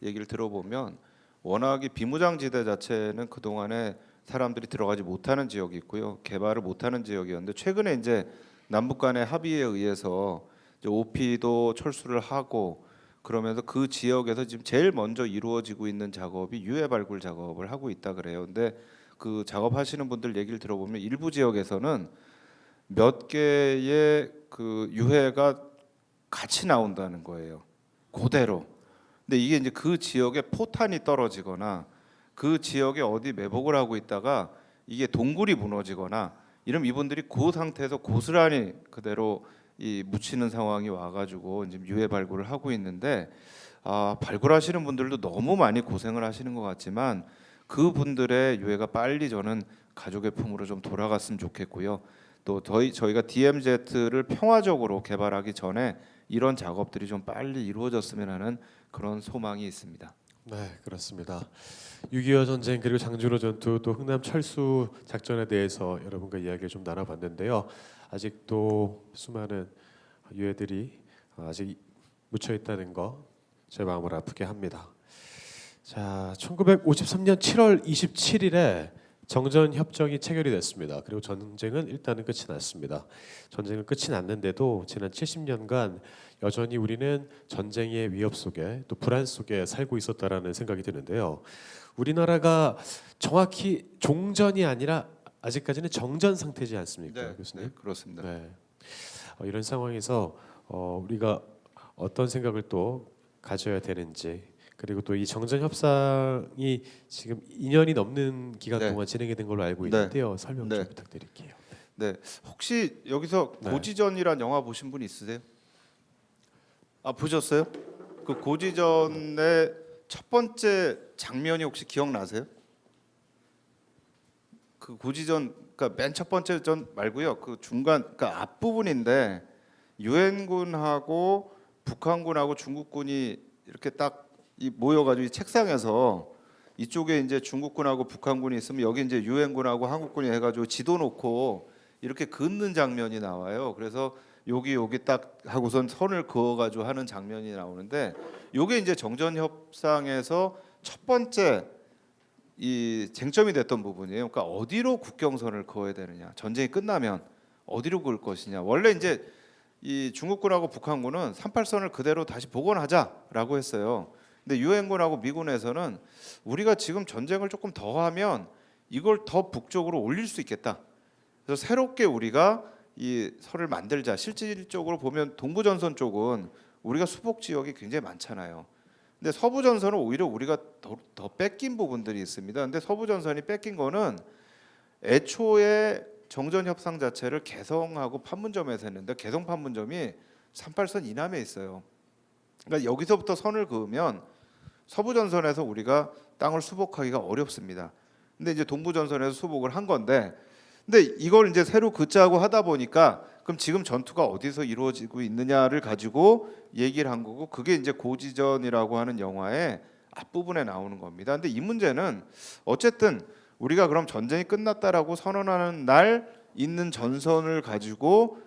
얘기를 들어보면 워낙에 비무장지대 자체는 그 동안에 사람들이 들어가지 못하는 지역이 있고요, 개발을 못하는 지역이었는데 최근에 이제 남북 간의 합의에 의해서 이제 OP도 철수를 하고 그러면서 그 지역에서 지금 제일 먼저 이루어지고 있는 작업이 유해 발굴 작업을 하고 있다 그래요. 근데 그 작업하시는 분들 얘기를 들어보면 일부 지역에서는 몇 개의 그 유해가 같이 나온다는 거예요. 그대로. 근데 이게 이제 그 지역에 포탄이 떨어지거나 그 지역에 어디 매복을 하고 있다가 이게 동굴이 무너지거나 이러면 이분들이 그 상태에서 고스란히 그대로 이 묻히는 상황이 와가지고 지금 유해 발굴을 하고 있는데 발굴하시는 분들도 너무 많이 고생을 하시는 것 같지만 그 분들의 유해가 빨리 저는 가족의 품으로 좀 돌아갔으면 좋겠고요. 또 저희가 DMZ를 평화적으로 개발하기 전에 이런 작업들이 좀 빨리 이루어졌으면 하는 그런 소망이 있습니다.
네, 그렇습니다. 6.25 전쟁 그리고 장준호 전투 또 흥남 철수 작전에 대해서 여러분과 이야기를 좀 나눠봤는데요. 아직도 수많은 유해들이 아직 묻혀 있다는 거 제 마음을 아프게 합니다. 자, 1953년 7월 27일에 정전 협정이 체결이 됐습니다. 그리고 전쟁은 일단은 끝이 났습니다. 전쟁은 끝이 났는데도 지난 70년간 여전히 우리는 전쟁의 위협 속에 또 불안 속에 살고 있었다라는 생각이 드는데요. 우리나라가 정확히 종전이 아니라 아직까지는 정전 상태지 않습니까, 교수님?
네, 그렇습니다.
네. 이런 상황에서 우리가 어떤 생각을 또 가져야 되는지, 그리고 또 이 정전 협상이 지금 2년이 넘는 기간
네.
동안 진행이 된 걸로 알고
네.
있는데요. 설명 좀
네.
부탁드릴게요.
네, 혹시 여기서
네.
고지전이란 영화 보신 분 있으세요? 보셨어요? 그 고지전의 첫 번째 장면이 혹시 기억나세요? 그 고지전, 그러니까 맨 첫 번째 전 말고요. 그 중간, 그러니까 앞 부분인데 유엔군하고 북한군하고 중국군이 이렇게 딱 모여가지고 이 책상에서 이쪽에 이제 중국군하고 북한군이 있으면 여기 이제 유엔군하고 한국군이 해가지고 지도 놓고 이렇게 긋는 장면이 나와요. 그래서 여기 딱 하고선 선을 그어가지고 하는 장면이 나오는데 이게 이제 정전 협상에서 첫 번째 이 쟁점이 됐던 부분이에요. 그러니까 어디로 국경선을 그어야 되느냐, 전쟁이 끝나면 어디로 그을 것이냐. 원래 이제 이 중국군하고 북한군은 38선을 그대로 다시 복원하자라고 했어요. 근데 유엔군하고 미군에서는 우리가 지금 전쟁을 조금 더 하면 이걸 더 북쪽으로 올릴 수 있겠다. 그래서 새롭게 우리가 이 선을 만들자. 실질적으로 보면 동부전선 쪽은 우리가 수복 지역이 굉장히 많잖아요. 근데 서부전선은 오히려 우리가 더 뺏긴 부분들이 있습니다. 근데 서부전선이 뺏긴 거는 애초에 정전 협상 자체를 개성하고 판문점에서 했는데 개성 판문점이 38선 이남에 있어요. 그러니까 여기서부터 선을 그으면 서부전선에서 우리가 땅을 수복하기가 어렵습니다. 근데 이제 동부전선에서 수복을 한 건데, 근데 이걸 이제 새로 긋자고 하다 보니까 그럼 지금 전투가 어디서 이루어지고 있느냐를 가지고 얘기를 한 거고, 그게 이제 고지전이라고 하는 영화의 앞부분에 나오는 겁니다. 근데 이 문제는 어쨌든 우리가 그럼 전쟁이 끝났다라고 선언하는 날 있는 전선을 가지고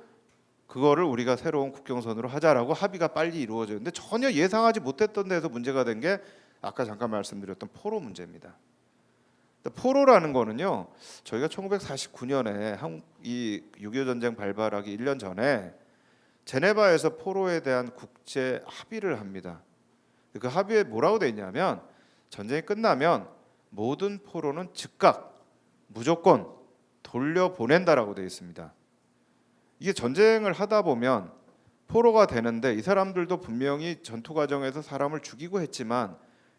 그거를 우리가 새로운 국경선으로 하자라고 합의가 빨리 이루어져요. 근데 전혀 예상하지 못했던 데서 문제가 된 게 아까 잠깐 말씀드렸던 포로 문제입니다. 포로라는 거는요, 저희가 1949년에 이 6.25 전쟁 발발하기 1년 전에 제네바에서 포로에 대한 국제 합의를 합니다. 그 합의에 뭐라고 돼 있냐면 전쟁이 끝나면 모든 포로는 즉각 무조건 돌려보낸다라고 돼 있습니다. 이게 전쟁을 하다 보면 포로가 되는데 이 사람들도 분명히 전투 과정에서 사람을 죽이고 했지만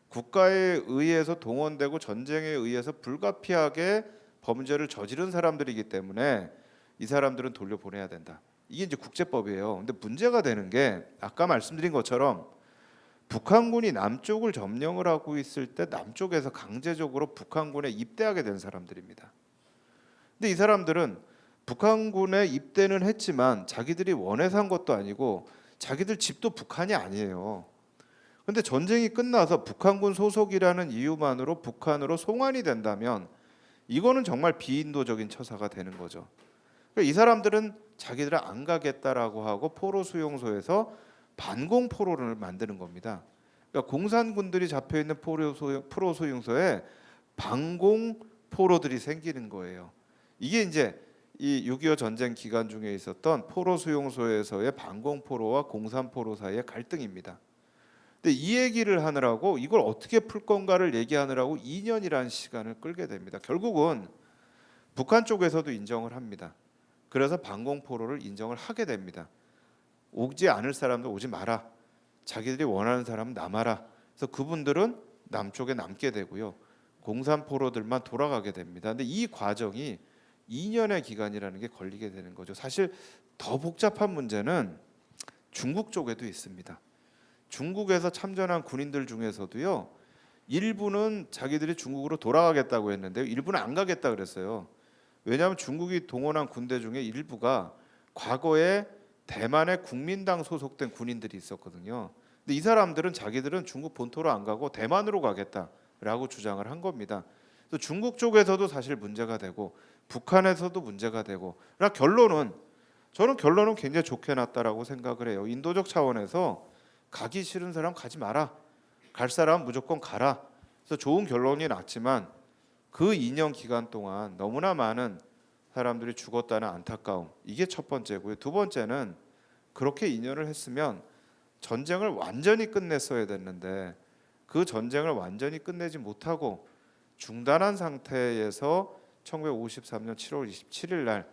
국가에 의해서 동원되고 전쟁에 의해서 불가피하게 범죄를 저지른 사람들이기 때문에 이 사람들은 돌려보내야 된다. 이게 이제 국제법이에요. 근데 문제가 되는 게 아까 말씀드린 것처럼 북한군이 남쪽을 점령을 하고 있을 때 남쪽에서 강제적으로 북한군에 입대하게 된 사람들입니다. 근데 이 사람들은 북한군에 입대는 했지만 자기들이 원해서 한 것도 아니고 자기들 집도 북한이 아니에요. 근데 전쟁이 끝나서 북한군 소속이라는 이유만으로 북한으로 송환이 된다면 이거는 정말 비인도적인 처사가 되는 거죠. 그러니까 이 사람들은 자기들은 안 가겠다라고 하고 포로 수용소에서 반공 포로를 만드는 겁니다. 그러니까 공산군들이 잡혀 있는 포로 수용소에 반공 포로들이 생기는 거예요. 이게 이제 이 6.25 전쟁 기간 중에 있었던 포로 수용소에서의 반공 포로와 공산 포로 사이의 갈등입니다. 근데 이 얘기를 하느라고 이걸 어떻게 풀 건가를 얘기하느라고 2년이라는 시간을 끌게 됩니다. 결국은 북한 쪽에서도 인정을 합니다. 그래서 반공 포로를 인정을 하게 됩니다. 오지 않을 사람들 오지 마라. 자기들이 원하는 사람은 남아라. 그래서 그분들은 남쪽에 남게 되고요. 공산 포로들만 돌아가게 됩니다. 근데 이 과정이 2년의 기간이라는 게 걸리게 되는 거죠. 사실 더 복잡한 문제는 중국 쪽에도 있습니다. 중국에서 참전한 군인들 중에서도요, 일부는 자기들이 중국으로 돌아가겠다고 했는데 일부는 안 가겠다 그랬어요. 왜냐하면 중국이 동원한 군대 중에 일부가 과거에 대만의 국민당 소속된 군인들이 있었거든요. 근데 이 사람들은 자기들은 중국 본토로 안 가고 대만으로 가겠다라고 주장을 한 겁니다. 그래서 중국 쪽에서도 사실 문제가 되고 북한에서도 문제가 되고, 그러나 저는 결론은 굉장히 좋게 났다라고 생각을 해요. 인도적 차원에서 가기 싫은 사람 가지 마라. 갈 사람 무조건 가라. 그래서 좋은 결론이 났지만 그 2년 기간 동안 너무나 많은 사람들이 죽었다는 안타까움. 이게 첫 번째고요. 두 번째는 그렇게 2년을 했으면 전쟁을 완전히 끝냈어야 됐는데 그 전쟁을 완전히 끝내지 못하고 중단한 상태에서 1953년 7월 27일 날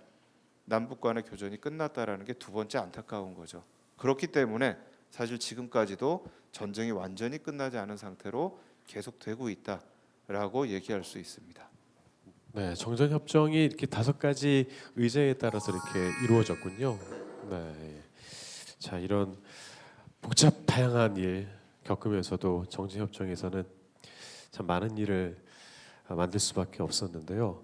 남북 간의 교전이 끝났다라는 게 두 번째 안타까운 거죠. 그렇기 때문에 사실 지금까지도 전쟁이 완전히 끝나지 않은 상태로 계속되고 있다라고 얘기할 수 있습니다.
네, 정전 협정이 이렇게 5가지 의제에 따라서 이렇게 이루어졌군요. 네, 자 이런 복잡 다양한 일 겪으면서도 정전 협정에서는 참 많은 일을 만들 수밖에 없었는데요.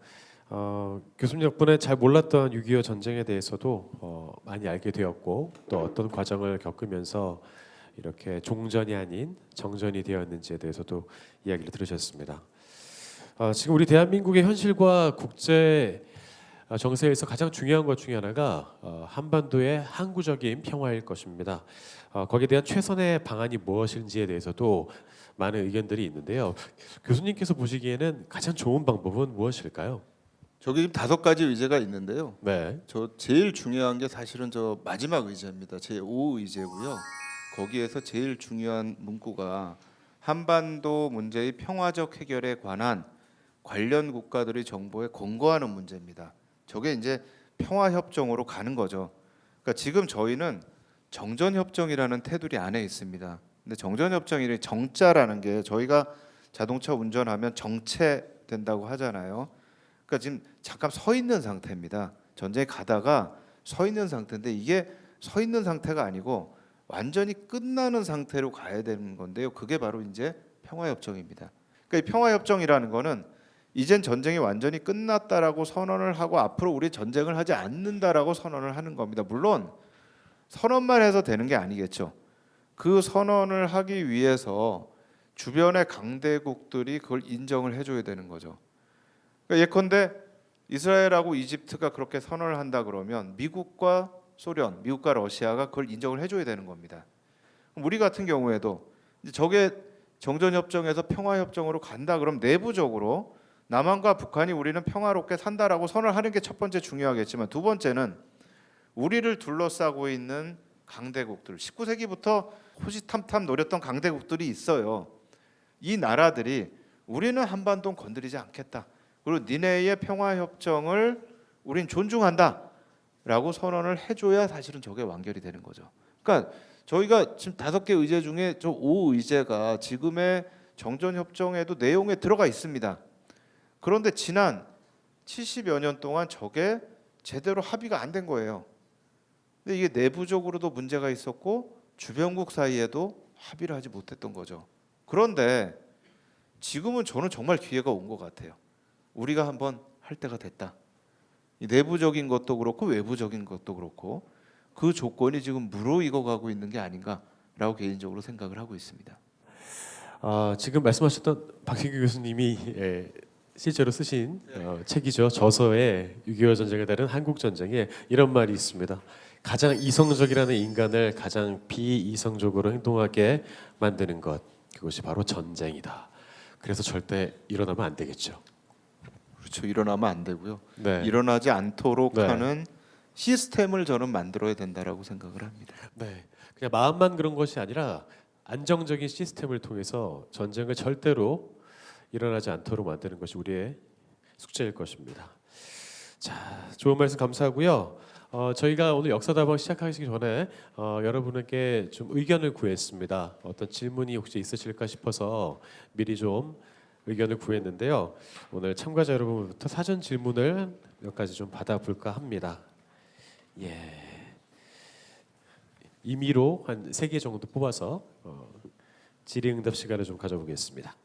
교수님 덕분에 잘 몰랐던 6.25 전쟁에 대해서도 많이 알게 되었고 또 어떤 과정을 겪으면서 이렇게 종전이 아닌 정전이 되었는지에 대해서도 이야기를 들으셨습니다. 지금 우리 대한민국의 현실과 국제 정세에서 가장 중요한 것 중에 하나가 한반도의 항구적인 평화일 것입니다. 거기에 대한 최선의 방안이 무엇인지에 대해서도 많은 의견들이 있는데요. 교수님께서 보시기에는 가장 좋은 방법은 무엇일까요?
저기 지금 5가지 의제가 있는데요.
네.
저 제일 중요한 게 사실은 저 마지막 의제입니다. 제5 의제고요. 거기에서 제일 중요한 문구가 한반도 문제의 평화적 해결에 관한 관련 국가들의 정보에 권고하는 문제입니다. 저게 이제 평화 협정으로 가는 거죠. 그러니까 지금 저희는 정전 협정이라는 테두리 안에 있습니다. 근데 정전 협정이 정자라는 게 저희가 자동차 운전하면 정체된다고 하잖아요. 그러니까 지금 잠깐 서 있는 상태입니다. 전쟁에 가다가 서 있는 상태인데 이게 서 있는 상태가 아니고 완전히 끝나는 상태로 가야 되는 건데요. 그게 바로 이제 평화협정입니다. 그러니까 이 평화협정이라는 거는 이젠 전쟁이 완전히 끝났다라고 선언을 하고 앞으로 우리 전쟁을 하지 않는다라고 선언을 하는 겁니다. 물론 선언만 해서 되는 게 아니겠죠. 그 선언을 하기 위해서 주변의 강대국들이 그걸 인정을 해줘야 되는 거죠. 그러니까 예컨대 이스라엘하고 이집트가 그렇게 선언을 한다 그러면 미국과 소련, 미국과 러시아가 그걸 인정을 해줘야 되는 겁니다. 우리 같은 경우에도 이제 저게 정전협정에서 평화협정으로 간다 그럼 내부적으로 남한과 북한이 우리는 평화롭게 산다라고 선언을 하는 게 첫 번째 중요하겠지만 두 번째는 우리를 둘러싸고 있는 강대국들 19세기부터 호시탐탐 노렸던 강대국들이 있어요. 이 나라들이 우리는 한반도 건드리지 않겠다. 그리고 니네의 평화협정을 우린 존중한다라고 선언을 해줘야 사실은 저게 완결이 되는 거죠. 그러니까 저희가 지금 5개 의제 중에 저 5의제가 지금의 정전협정에도 내용에 들어가 있습니다. 그런데 지난 70여 년 동안 저게 제대로 합의가 안 된 거예요. 근데 이게 내부적으로도 문제가 있었고 주변국 사이에도 합의를 하지 못했던 거죠. 그런데 지금은 저는 정말 기회가 온 것 같아요. 우리가 한번 할 때가 됐다. 이 내부적인 것도 그렇고 외부적인 것도 그렇고 그 조건이 지금 무르익어가고 있는 게 아닌가라고 개인적으로 생각을 하고 있습니다.
지금 말씀하셨던 박신규 교수님이 실제로 쓰신 책이죠. 저서에 6.25 전쟁에 따른 한국 전쟁에 이런 말이 있습니다. 가장 이성적이라는 인간을 가장 비이성적으로 행동하게 만드는 것, 그것이 바로 전쟁이다. 그래서 절대 일어나면 안 되겠죠.
그렇죠. 일어나면 안 되고요.
네.
일어나지 않도록
네.
하는 시스템을 저는 만들어야 된다라고 생각을 합니다.
네, 그냥 마음만 그런 것이 아니라 안정적인 시스템을 통해서 전쟁을 절대로 일어나지 않도록 만드는 것이 우리의 숙제일 것입니다. 자, 좋은 말씀 감사하고요. 저희가 오늘 역사다방 시작하기 전에 여러분에게 좀 의견을 구했습니다. 어떤 질문이 혹시 있으실까 싶어서 미리 좀 의견을 구했는데요. 오늘 참가자 여러분부터 사전 질문을 몇 가지 좀 받아볼까 합니다. 임의로 한 3개 정도 뽑아서 질의응답 시간을 좀 가져보겠습니다.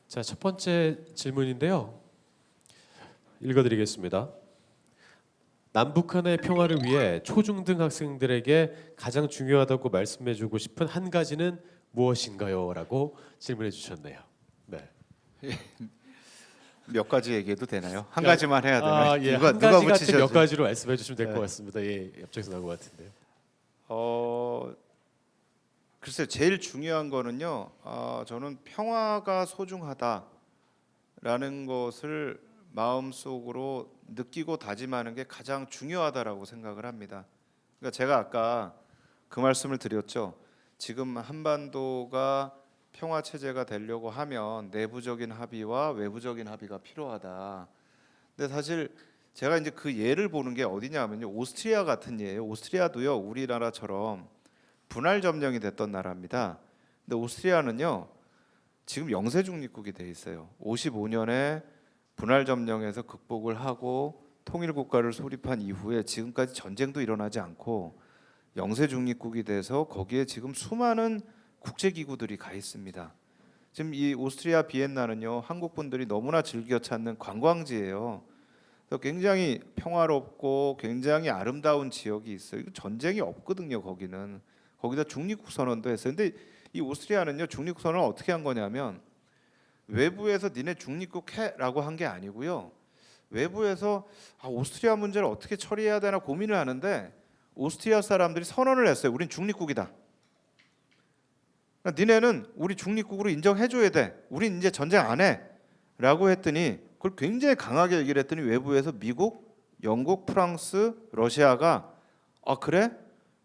자, 첫 번째 질문인데요. 읽어드리겠습니다. 남북한의 평화를 위해 초중등 학생들에게 가장 중요하다고 말씀해주고 싶은 한 가지는 무엇인가요? 라고 질문해 주셨네요. 네.
몇 가지 얘기해도 되나요? 한 가지만 해야 되나요?
한 가지 같은
붙이셔야지.
몇 가지로 말씀해 주시면 될 것
네.
같습니다. 옆쪽에서 나온 것 같은데요.
글쎄요. 제일 중요한 거는요. 저는 평화가 소중하다라는 것을 마음속으로 느끼고 다짐하는 게 가장 중요하다라고 생각을 합니다. 그러니까 제가 아까 그 말씀을 드렸죠. 지금 한반도가 평화 체제가 되려고 하면 내부적인 합의와 외부적인 합의가 필요하다. 근데 사실 제가 이제 그 예를 보는 게 어디냐면요. 오스트리아 같은 예예요. 오스트리아도요. 우리나라처럼 분할 점령이 됐던 나라입니다. 근데 오스트리아는요. 지금 영세 중립국이 돼 있어요. 55년에 분할 점령에서 극복을 하고 통일 국가를 수립한 이후에 지금까지 전쟁도 일어나지 않고 영세 중립국이 돼서 거기에 지금 수많은 국제 기구들이 가 있습니다. 지금 이 오스트리아 비엔나는요. 한국 분들이 너무나 즐겨 찾는 관광지예요. 그래서 굉장히 평화롭고 굉장히 아름다운 지역이 있어요. 전쟁이 없거든요. 거기는. 거기다 중립국 선언도 했어요. 근데 이 오스트리아는요. 중립국 선언을 어떻게 한 거냐면 외부에서 니네 중립국 해라고 한 게 아니고요. 외부에서 오스트리아 문제를 어떻게 처리해야 되나 고민을 하는데 오스트리아 사람들이 선언을 했어요. 우린 중립국이다. 그러니까 니네는 우리 중립국으로 인정해줘야 돼. 우린 이제 전쟁 안 해.라고 했더니 그걸 굉장히 강하게 얘기를 했더니 외부에서 미국, 영국, 프랑스, 러시아가 그래?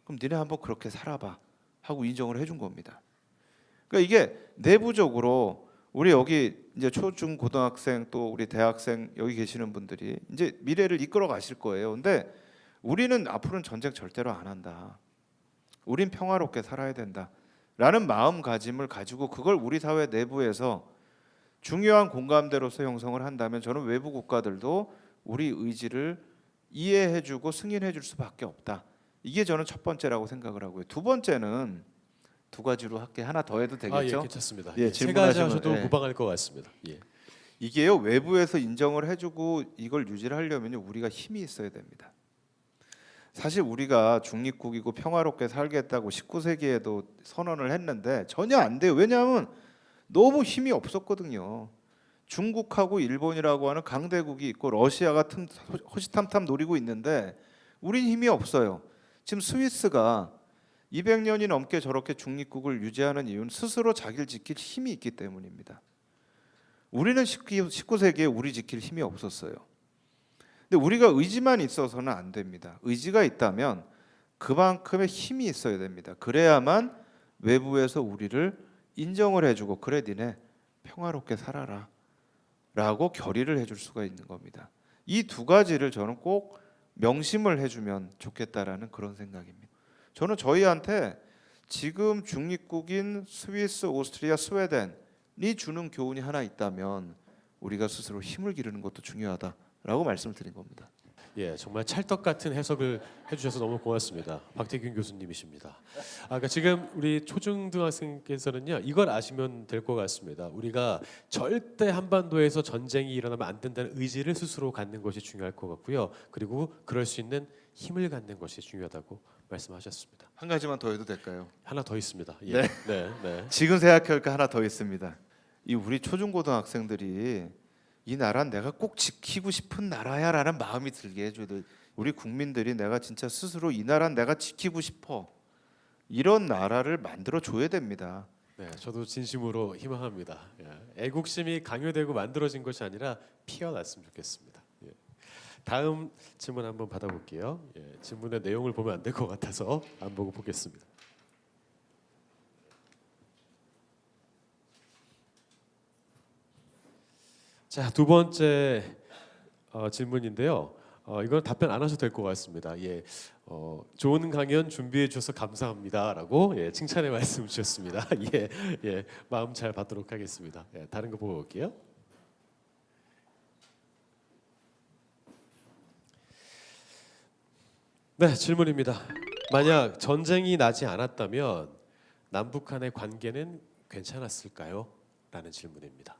그럼 니네 한번 그렇게 살아봐 하고 인정을 해준 겁니다. 그러니까 이게 내부적으로 우리 여기 이제 초중 고등학생 또 우리 대학생 여기 계시는 분들이 이제 미래를 이끌어 가실 거예요. 근데 우리는 앞으로는 전쟁 절대로 안 한다. 우린 평화롭게 살아야 된다라는 마음가짐을 가지고 그걸 우리 사회 내부에서 중요한 공감대로서 형성을 한다면 저는 외부 국가들도 우리 의지를 이해해주고 승인해줄 수밖에 없다. 이게 저는 첫 번째라고 생각을 하고요. 두 번째는 두 가지로 할게. 하나 더 해도 되겠죠?
아, 예, 괜찮습니다.
예,
세 가지
질문하시면,
하셔도
예.
무방할 것 같습니다. 예.
이게요 외부에서 인정을 해주고 이걸 유지를 하려면 우리가 힘이 있어야 됩니다. 사실 우리가 중립국이고 평화롭게 살겠다고 19세기에도 선언을 했는데 전혀 안 돼요. 왜냐하면 너무 힘이 없었거든요. 중국하고 일본이라고 하는 강대국이 있고 러시아가 호시탐탐 노리고 있는데 우린 힘이 없어요. 지금 스위스가 200년이 넘게 저렇게 중립국을 유지하는 이유는 스스로 자기를 지킬 힘이 있기 때문입니다. 우리는 19세기에 우리 지킬 힘이 없었어요. 근데 우리가 의지만 있어서는 안 됩니다. 의지가 있다면 그만큼의 힘이 있어야 됩니다. 그래야만 외부에서 우리를 인정을 해주고 그래 니네 평화롭게 살아라 라고 결의를 해줄 수가 있는 겁니다. 이 두 가지를 저는 꼭 명심을 해주면 좋겠다라는 그런 생각입니다. 저는 저희한테 지금 중립국인 스위스, 오스트리아, 스웨덴이 주는 교훈이 하나 있다면 우리가 스스로 힘을 기르는 것도 중요하다라고 말씀을 드린 겁니다.
예, 정말 찰떡 같은 해석을 해주셔서 너무 고맙습니다. 박태균 교수님이십니다. 그러니까 지금 우리 초중등학생께서는요 이걸 아시면 될 것 같습니다. 우리가 절대 한반도에서 전쟁이 일어나면 안 된다는 의지를 스스로 갖는 것이 중요할 것 같고요. 그리고 그럴 수 있는 힘을 갖는 것이 중요하다고 말씀하셨습니다.
한 가지만 더 해도 될까요?
하나 더 있습니다. 예.
네.
네.
지금 생각해보니까 하나 더 있습니다. 이 우리 초중고등학생들이 이 나라는 내가 꼭 지키고 싶은 나라야라는 마음이 들게 해줘야 돼. 우리 국민들이 내가 진짜 스스로 이 나라는 내가 지키고 싶어 이런 나라를 만들어 줘야 됩니다.
네, 저도 진심으로 희망합니다. 예. 애국심이 강요되고 만들어진 것이 아니라 피어났으면 좋겠습니다. 예. 다음 질문 한번 받아볼게요. 예, 질문의 내용을 보면 안 될 것 같아서 안 보고 보겠습니다. 자, 두 번째 질문인데요. 이건 답변 안 하셔도 될 것 같습니다. 예, 좋은 강연 준비해 주셔서 감사합니다라고 예, 칭찬의 말씀 주셨습니다. 예, 마음 잘 받도록 하겠습니다. 예, 다른 거 보고 올게요. 네, 질문입니다. 만약 전쟁이 나지 않았다면 남북 간의 관계는 괜찮았을까요? 라는 질문입니다.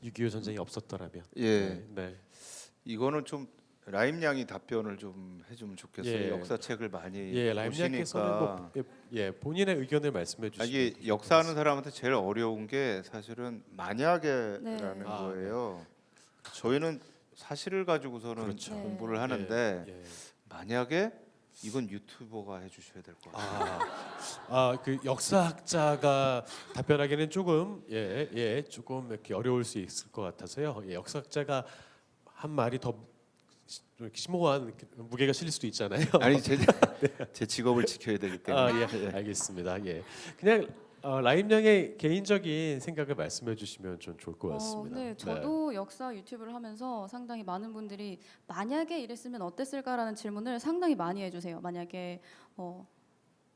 6.25 전쟁이 없었더라면.
예,
네.
이거는 좀 라임 양이 답변을 좀 해주면 좋겠어요.
예.
역사책을 많이
예, 라임님께서는
보시니까
본인의 의견을 말씀해 주시면
이게 역사하는 사람한테 제일 어려운 게 사실은 만약에라는
네.
거예요. 저희는 사실을 가지고서는
그렇죠.
네.
공부를 하는데
예.
만약에 이건 유튜버가 해주셔야 될 것 같아요.
그 역사학자가 답변하기는 조금 조금 이렇게 어려울 수 있을 것 같아서요. 예, 역사학자가 한 말이 더 심오한 무게가 실릴 수도 있잖아요.
아니 제 직업을 지켜야 되기 때문에.
예, 알겠습니다. 예, 그냥 라임 양의 개인적인 생각을 말씀해 주시면 좀 좋을 것 같습니다.
네, 저도 역사 유튜브를 하면서 상당히 많은 분들이 만약에 이랬으면 어땠을까라는 질문을 상당히 많이 해주세요. 만약에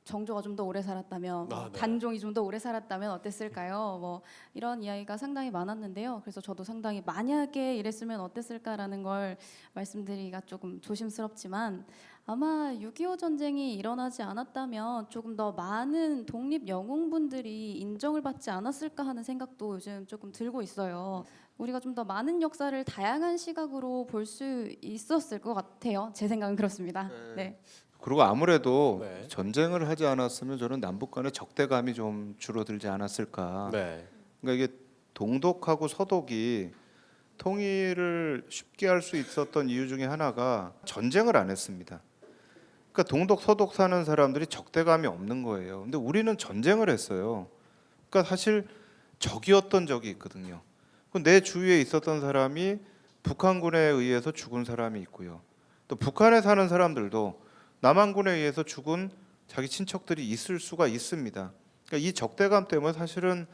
정조가 좀 더 오래 살았다면,
네.
단종이 좀 더 오래 살았다면 어땠을까요? 이런 이야기가 상당히 많았는데요. 그래서 저도 상당히 만약에 이랬으면 어땠을까라는 걸 말씀드리기가 조금 조심스럽지만 아마 6.25 전쟁이 일어나지 않았다면 조금 더 많은 독립 영웅분들이 인정을 받지 않았을까 하는 생각도 요즘 조금 들고 있어요. 우리가 좀 더 많은 역사를 다양한 시각으로 볼 수 있었을 것 같아요. 제 생각은 그렇습니다. 네.
그리고 아무래도
네.
전쟁을 하지 않았으면 저는 남북 간의 적대감이 좀 줄어들지 않았을까.
네.
그러니까 이게 동독하고 서독이 통일을 쉽게 할 수 있었던 이유 중에 하나가 전쟁을 안 했습니다. 그러니까 동독 서독 사는 사람들이 적대감이 없는 거예요. 근데 우리는 전쟁을 했어요. 그러니까 사실 적이었던 적이 있거든요. 내 주위에 있었던 사람이 북한군에 의해서 죽은 사람이 있고요. 또 북한에 사는 사람들도 남한군에 의해서 죽은 자기 친척들이 있을 수가 있습니다. 그러니까 이 적대감 때문에 사실은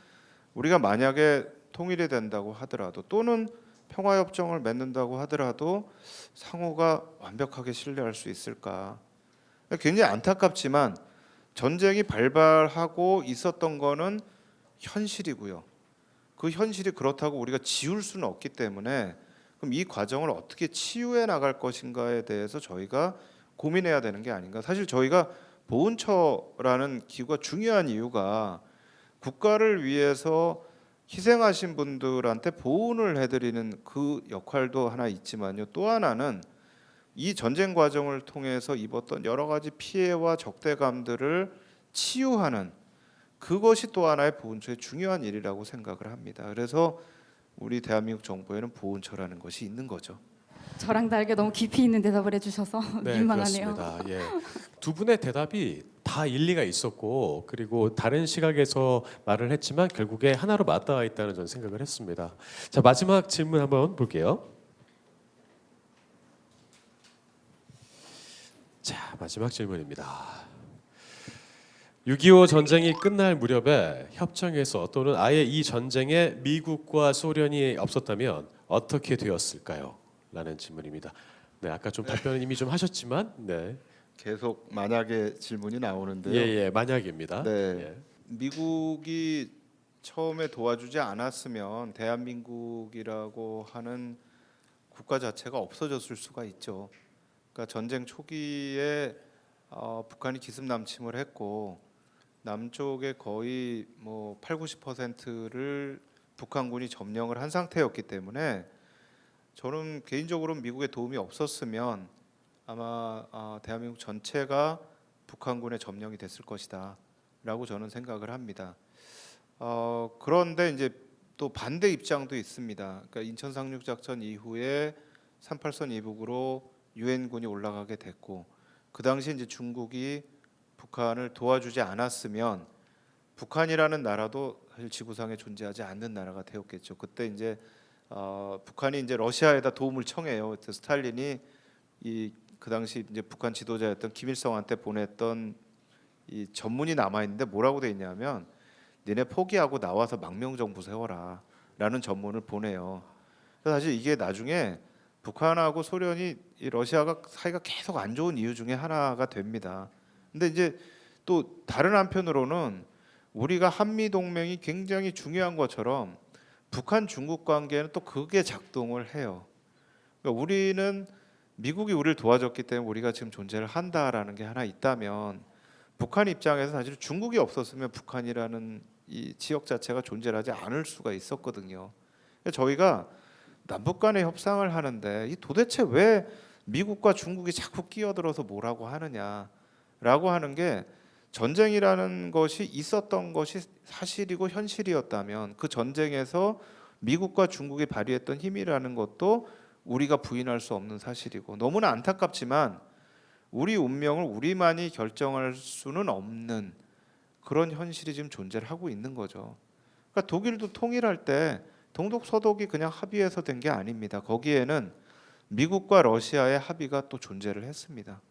우리가 만약에 통일이 된다고 하더라도 또는 평화협정을 맺는다고 하더라도 상호가 완벽하게 신뢰할 수 있을까? 굉장히 안타깝지만 전쟁이 발발하고 있었던 거는 현실이고요. 그 현실이 그렇다고 우리가 지울 수는 없기 때문에 그럼 이 과정을 어떻게 치유해 나갈 것인가에 대해서 저희가 고민해야 되는 게 아닌가. 사실 저희가 보훈처라는 기구가 중요한 이유가 국가를 위해서 희생하신 분들한테 보훈을 해드리는 그 역할도 하나 있지만요. 또 하나는 이 전쟁 과정을 통해서 입었던 여러 가지 피해와 적대감들을 치유하는 그것이 또 하나의 보훈처의 중요한 일이라고 생각을 합니다. 그래서 우리 대한민국 정부에는 보훈처라는 것이 있는 거죠.
저랑 다르게 너무 깊이 있는 대답을 해주셔서
네,
민망하네요.
그렇습니다. 예. 두 분의 대답이 다 일리가 있었고 그리고 다른 시각에서 말을 했지만 결국에 하나로 맞닿아 있다는 저는 생각을 했습니다. 자, 마지막 질문 한번 볼게요. 자, 마지막 질문입니다. 6.25 전쟁이 끝날 무렵에 협정에서 또는 아예 이 전쟁에 미국과 소련이 없었다면 어떻게 되었을까요? 라는 질문입니다. 네, 아까 좀 답변은 이미 좀 하셨지만, 네,
계속 만약에 질문이 나오는데요.
예, 만약입니다.
네.
예.
미국이 처음에 도와주지 않았으면 대한민국이라고 하는 국가 자체가 없어졌을 수가 있죠. 그러니까 전쟁 초기에 북한이 기습남침을 했고 남쪽의 거의 뭐 8, 90%를 북한군이 점령을 한 상태였기 때문에 저는 개인적으로 미국의 도움이 없었으면 아마 대한민국 전체가 북한군의 점령이 됐을 것이다라고 저는 생각을 합니다. 그런데 이제 또 반대 입장도 있습니다. 그러니까 인천 상륙 작전 이후에 38선 이북으로 유엔군이 올라가게 됐고 그 당시 이제 중국이 북한을 도와주지 않았으면 북한이라는 나라도 사실 지구상에 존재하지 않는 나라가 되었겠죠. 그때 이제 북한이 이제 러시아에다 도움을 청해요. 그때 스탈린이 그 당시 이제 북한 지도자였던 김일성한테 보냈던 이 전문이 남아 있는데 뭐라고 돼 있냐면 니네 포기하고 나와서 망명 정부 세워라라는 전문을 보내요. 그래서 사실 이게 나중에 북한하고 소련이 이 러시아가 사이가 계속 안 좋은 이유 중에 하나가 됩니다. 근데 이제 또 다른 한편으로는 우리가 한미 동맹이 굉장히 중요한 것처럼 북한 중국 관계는 또 그게 작동을 해요. 그러니까 우리는 미국이 우리를 도와줬기 때문에 우리가 지금 존재를 한다라는 게 하나 있다면 북한 입장에서 사실 중국이 없었으면 북한이라는 이 지역 자체가 존재하지 않을 수가 있었거든요. 그러니까 저희가 남북 간의 협상을 하는데 이 도대체 왜 미국과 중국이 자꾸 끼어들어서 뭐라고 하느냐라고 하는 게 전쟁이라는 것이 있었던 것이 사실이고 현실이었다면 그 전쟁에서 미국과 중국이 발휘했던 힘이라는 것도 우리가 부인할 수 없는 사실이고 너무나 안타깝지만 우리 운명을 우리만이 결정할 수는 없는 그런 현실이 지금 존재를 하고 있는 거죠. 그러니까 독일도 통일할 때 동독 서독이 그냥 합의해서 된 게 아닙니다. 거기에는 미국과 러시아의 합의가 또 존재를 했습니다.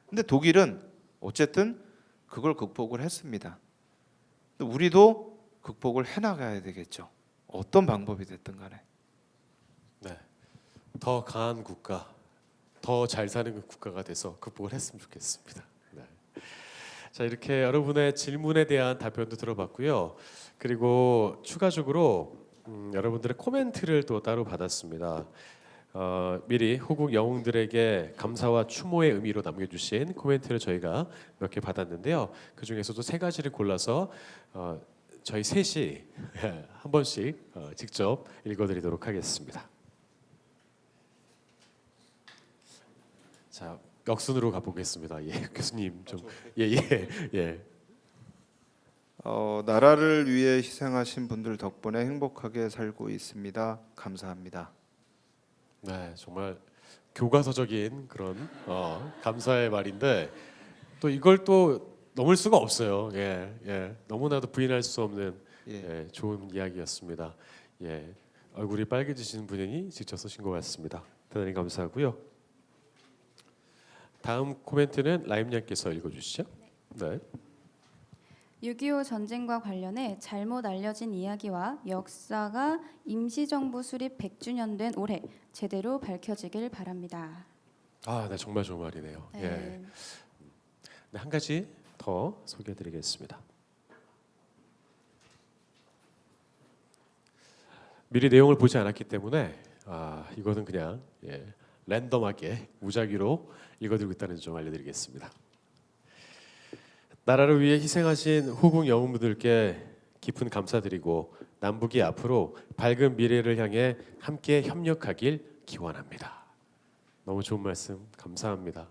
근데 독일은 어쨌든 그걸 극복을 했습니다. 우리도 극복을 해나가야 되겠죠. 어떤 방법이 됐든 간에.
네, 더 강한 국가, 더 잘 사는 국가가 돼서 극복을 했으면 좋겠습니다. 네. 자, 이렇게 여러분의 질문에 대한 답변도 들어봤고요. 그리고 추가적으로 여러분들의 코멘트를 또 따로 받았습니다. 미리 호국 영웅들에게 감사와 추모의 의미로 남겨주신 코멘트를 저희가 몇 개 받았는데요. 그 중에서도 세 가지를 골라서 저희 셋이 한 번씩 직접 읽어드리도록 하겠습니다. 자, 역순으로 가보겠습니다. 예, 교수님 좀 예.
나라를 위해 희생하신 분들 덕분에 행복하게 살고 있습니다. 감사합니다.
네, 정말 교과서적인 그런 감사의 말인데 또 이걸 또 넘을 수가 없어요. 예, 너무나도 부인할 수 없는
예.
좋은 이야기였습니다. 예, 얼굴이 빨개지시는 분이 직접 쓰신 것 같습니다. 대단히 감사하고요. 다음 코멘트는 라임님께서 읽어주시죠. 네.
6.25 전쟁과 관련해 잘못 알려진 이야기와 역사가 임시정부 수립 100주년 된 올해 제대로 밝혀지길 바랍니다.
네, 정말 좋은 말이네요.
네.
예. 네, 한 가지 더 소개해드리겠습니다. 미리 내용을 보지 않았기 때문에 이거는 그냥 랜덤하게 무작위로 읽어드리고 있다는 점 알려드리겠습니다. 나라를 위해 희생하신 호국 영웅분들께 깊은 감사드리고 남북이 앞으로 밝은 미래를 향해 함께 협력하길 기원합니다. 너무 좋은 말씀 감사합니다.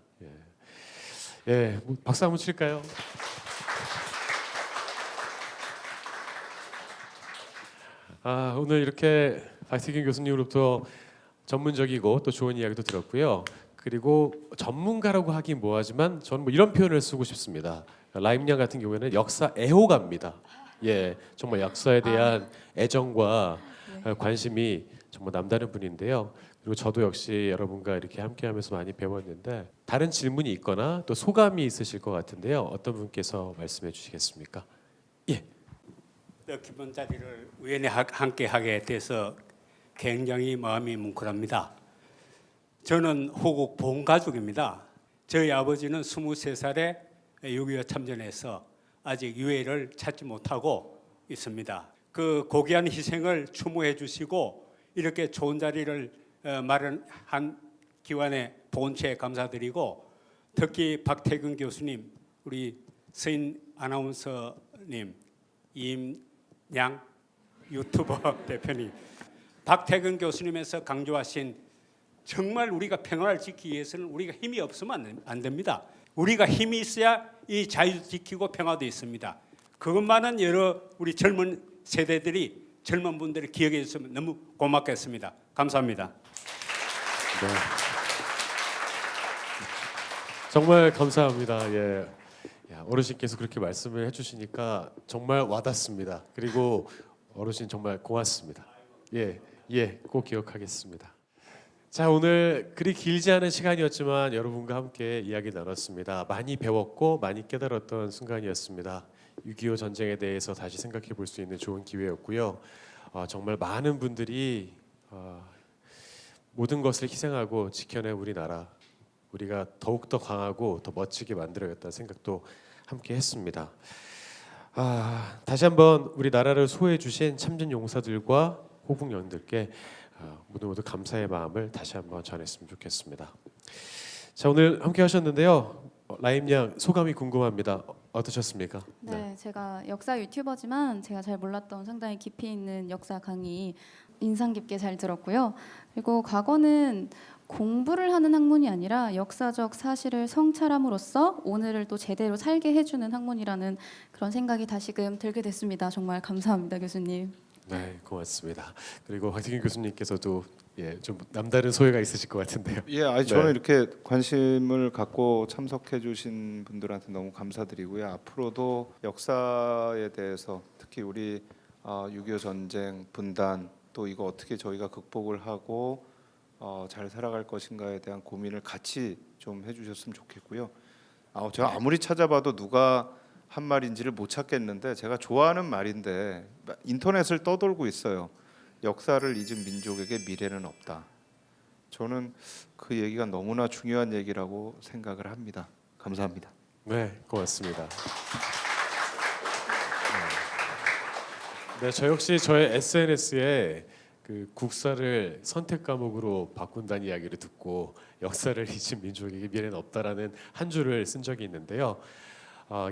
박수 한번 칠까요? 오늘 이렇게 박태균 교수님으로부터 전문적이고 또 좋은 이야기도 들었고요. 그리고 전문가라고 하긴 뭐하지만 저는 이런 표현을 쓰고 싶습니다. 라임양 같은 경우에는 역사 애호가입니다. 정말 역사에 대한 애정과 관심이 정말 남다른 분인데요. 그리고 저도 역시 여러분과 이렇게 함께하면서 많이 배웠는데 다른 질문이 있거나 또 소감이 있으실 것 같은데요. 어떤 분께서 말씀해 주시겠습니까?
기본 자리를 우연히 함께 하게 돼서 굉장히 마음이 뭉클합니다. 저는 호국 본가족입니다. 저희 아버지는 23살에 6.25 참전해서 아직 유해를 찾지 못하고 있습니다. 그 고귀한 희생을 추모해 주시고 이렇게 좋은 자리를 마련한 기관의 본체에 감사드리고 특히 박태균 교수님, 우리 서인 아나운서님, 임양 유튜버 대표님, 박태균 교수님에서 강조하신 정말 우리가 평화를 지키기 위해서는 우리가 힘이 없으면 안 됩니다. 우리가 힘이 있어야 이 자유도 지키고 평화도 있습니다. 그것만은 여러 우리 젊은 세대들이 젊은 분들이 기억해 주시면 너무 고맙겠습니다. 감사합니다.
네. 정말 감사합니다. 어르신께서 그렇게 말씀을 해주시니까 정말 와닿습니다. 그리고 어르신 정말 고맙습니다. 꼭 기억하겠습니다. 자, 오늘 그리 길지 않은 시간이었지만 여러분과 함께 이야기 나눴습니다. 많이 배웠고 많이 깨달았던 순간이었습니다. 6.25 전쟁에 대해서 다시 생각해 볼 수 있는 좋은 기회였고요. 정말 많은 분들이 모든 것을 희생하고 지켜낸 우리나라, 우리가 더욱더 강하고 더 멋지게 만들어야겠다는 생각도 함께 했습니다. 다시 한번 우리 나라를 수호해 주신 참전 용사들과 호국영들께 모두 감사의 마음을 다시 한번 전했으면 좋겠습니다. 자, 오늘 함께 하셨는데요. 라임 양 소감이 궁금합니다. 어떠셨습니까?
네, 제가 역사 유튜버지만 제가 잘 몰랐던 상당히 깊이 있는 역사 강의 인상 깊게 잘 들었고요. 그리고 과거는 공부를 하는 학문이 아니라 역사적 사실을 성찰함으로써 오늘을 또 제대로 살게 해주는 학문이라는 그런 생각이 다시금 들게 됐습니다. 정말 감사합니다, 교수님.
네, 고맙습니다. 그리고 박태균 교수님께서도 좀 남다른 소회가 있으실 것 같은데요.
저는 이렇게 관심을 갖고 참석해 주신 분들한테 너무 감사드리고요. 앞으로도 역사에 대해서 특히 우리 6.25 전쟁 분단 또 이거 어떻게 저희가 극복을 하고 잘 살아갈 것인가에 대한 고민을 같이 좀 해주셨으면 좋겠고요. 제가 아무리 찾아봐도 누가 한 말인지를 못 찾겠는데 제가 좋아하는 말인데 인터넷을 떠돌고 있어요. 역사를 잊은 민족에게 미래는 없다. 저는 그 얘기가 너무나 중요한 얘기라고 생각을 합니다. 감사합니다.
네, 고맙습니다. 네, 저 역시 저의 SNS에 그 국사를 선택 과목으로 바꾼다는 이야기를 듣고 역사를 잊은 민족에게 미래는 없다라는 한 줄을 쓴 적이 있는데요.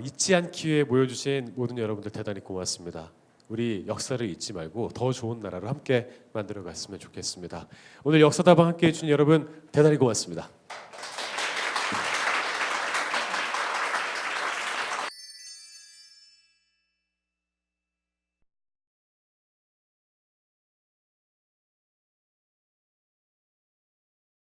잊지 않기 위해 모여주신 모든 여러분들 대단히 고맙습니다. 우리 역사를 잊지 말고 더 좋은 나라로 함께 만들어갔으면 좋겠습니다. 오늘 역사다방 함께해 주신 여러분 대단히 고맙습니다.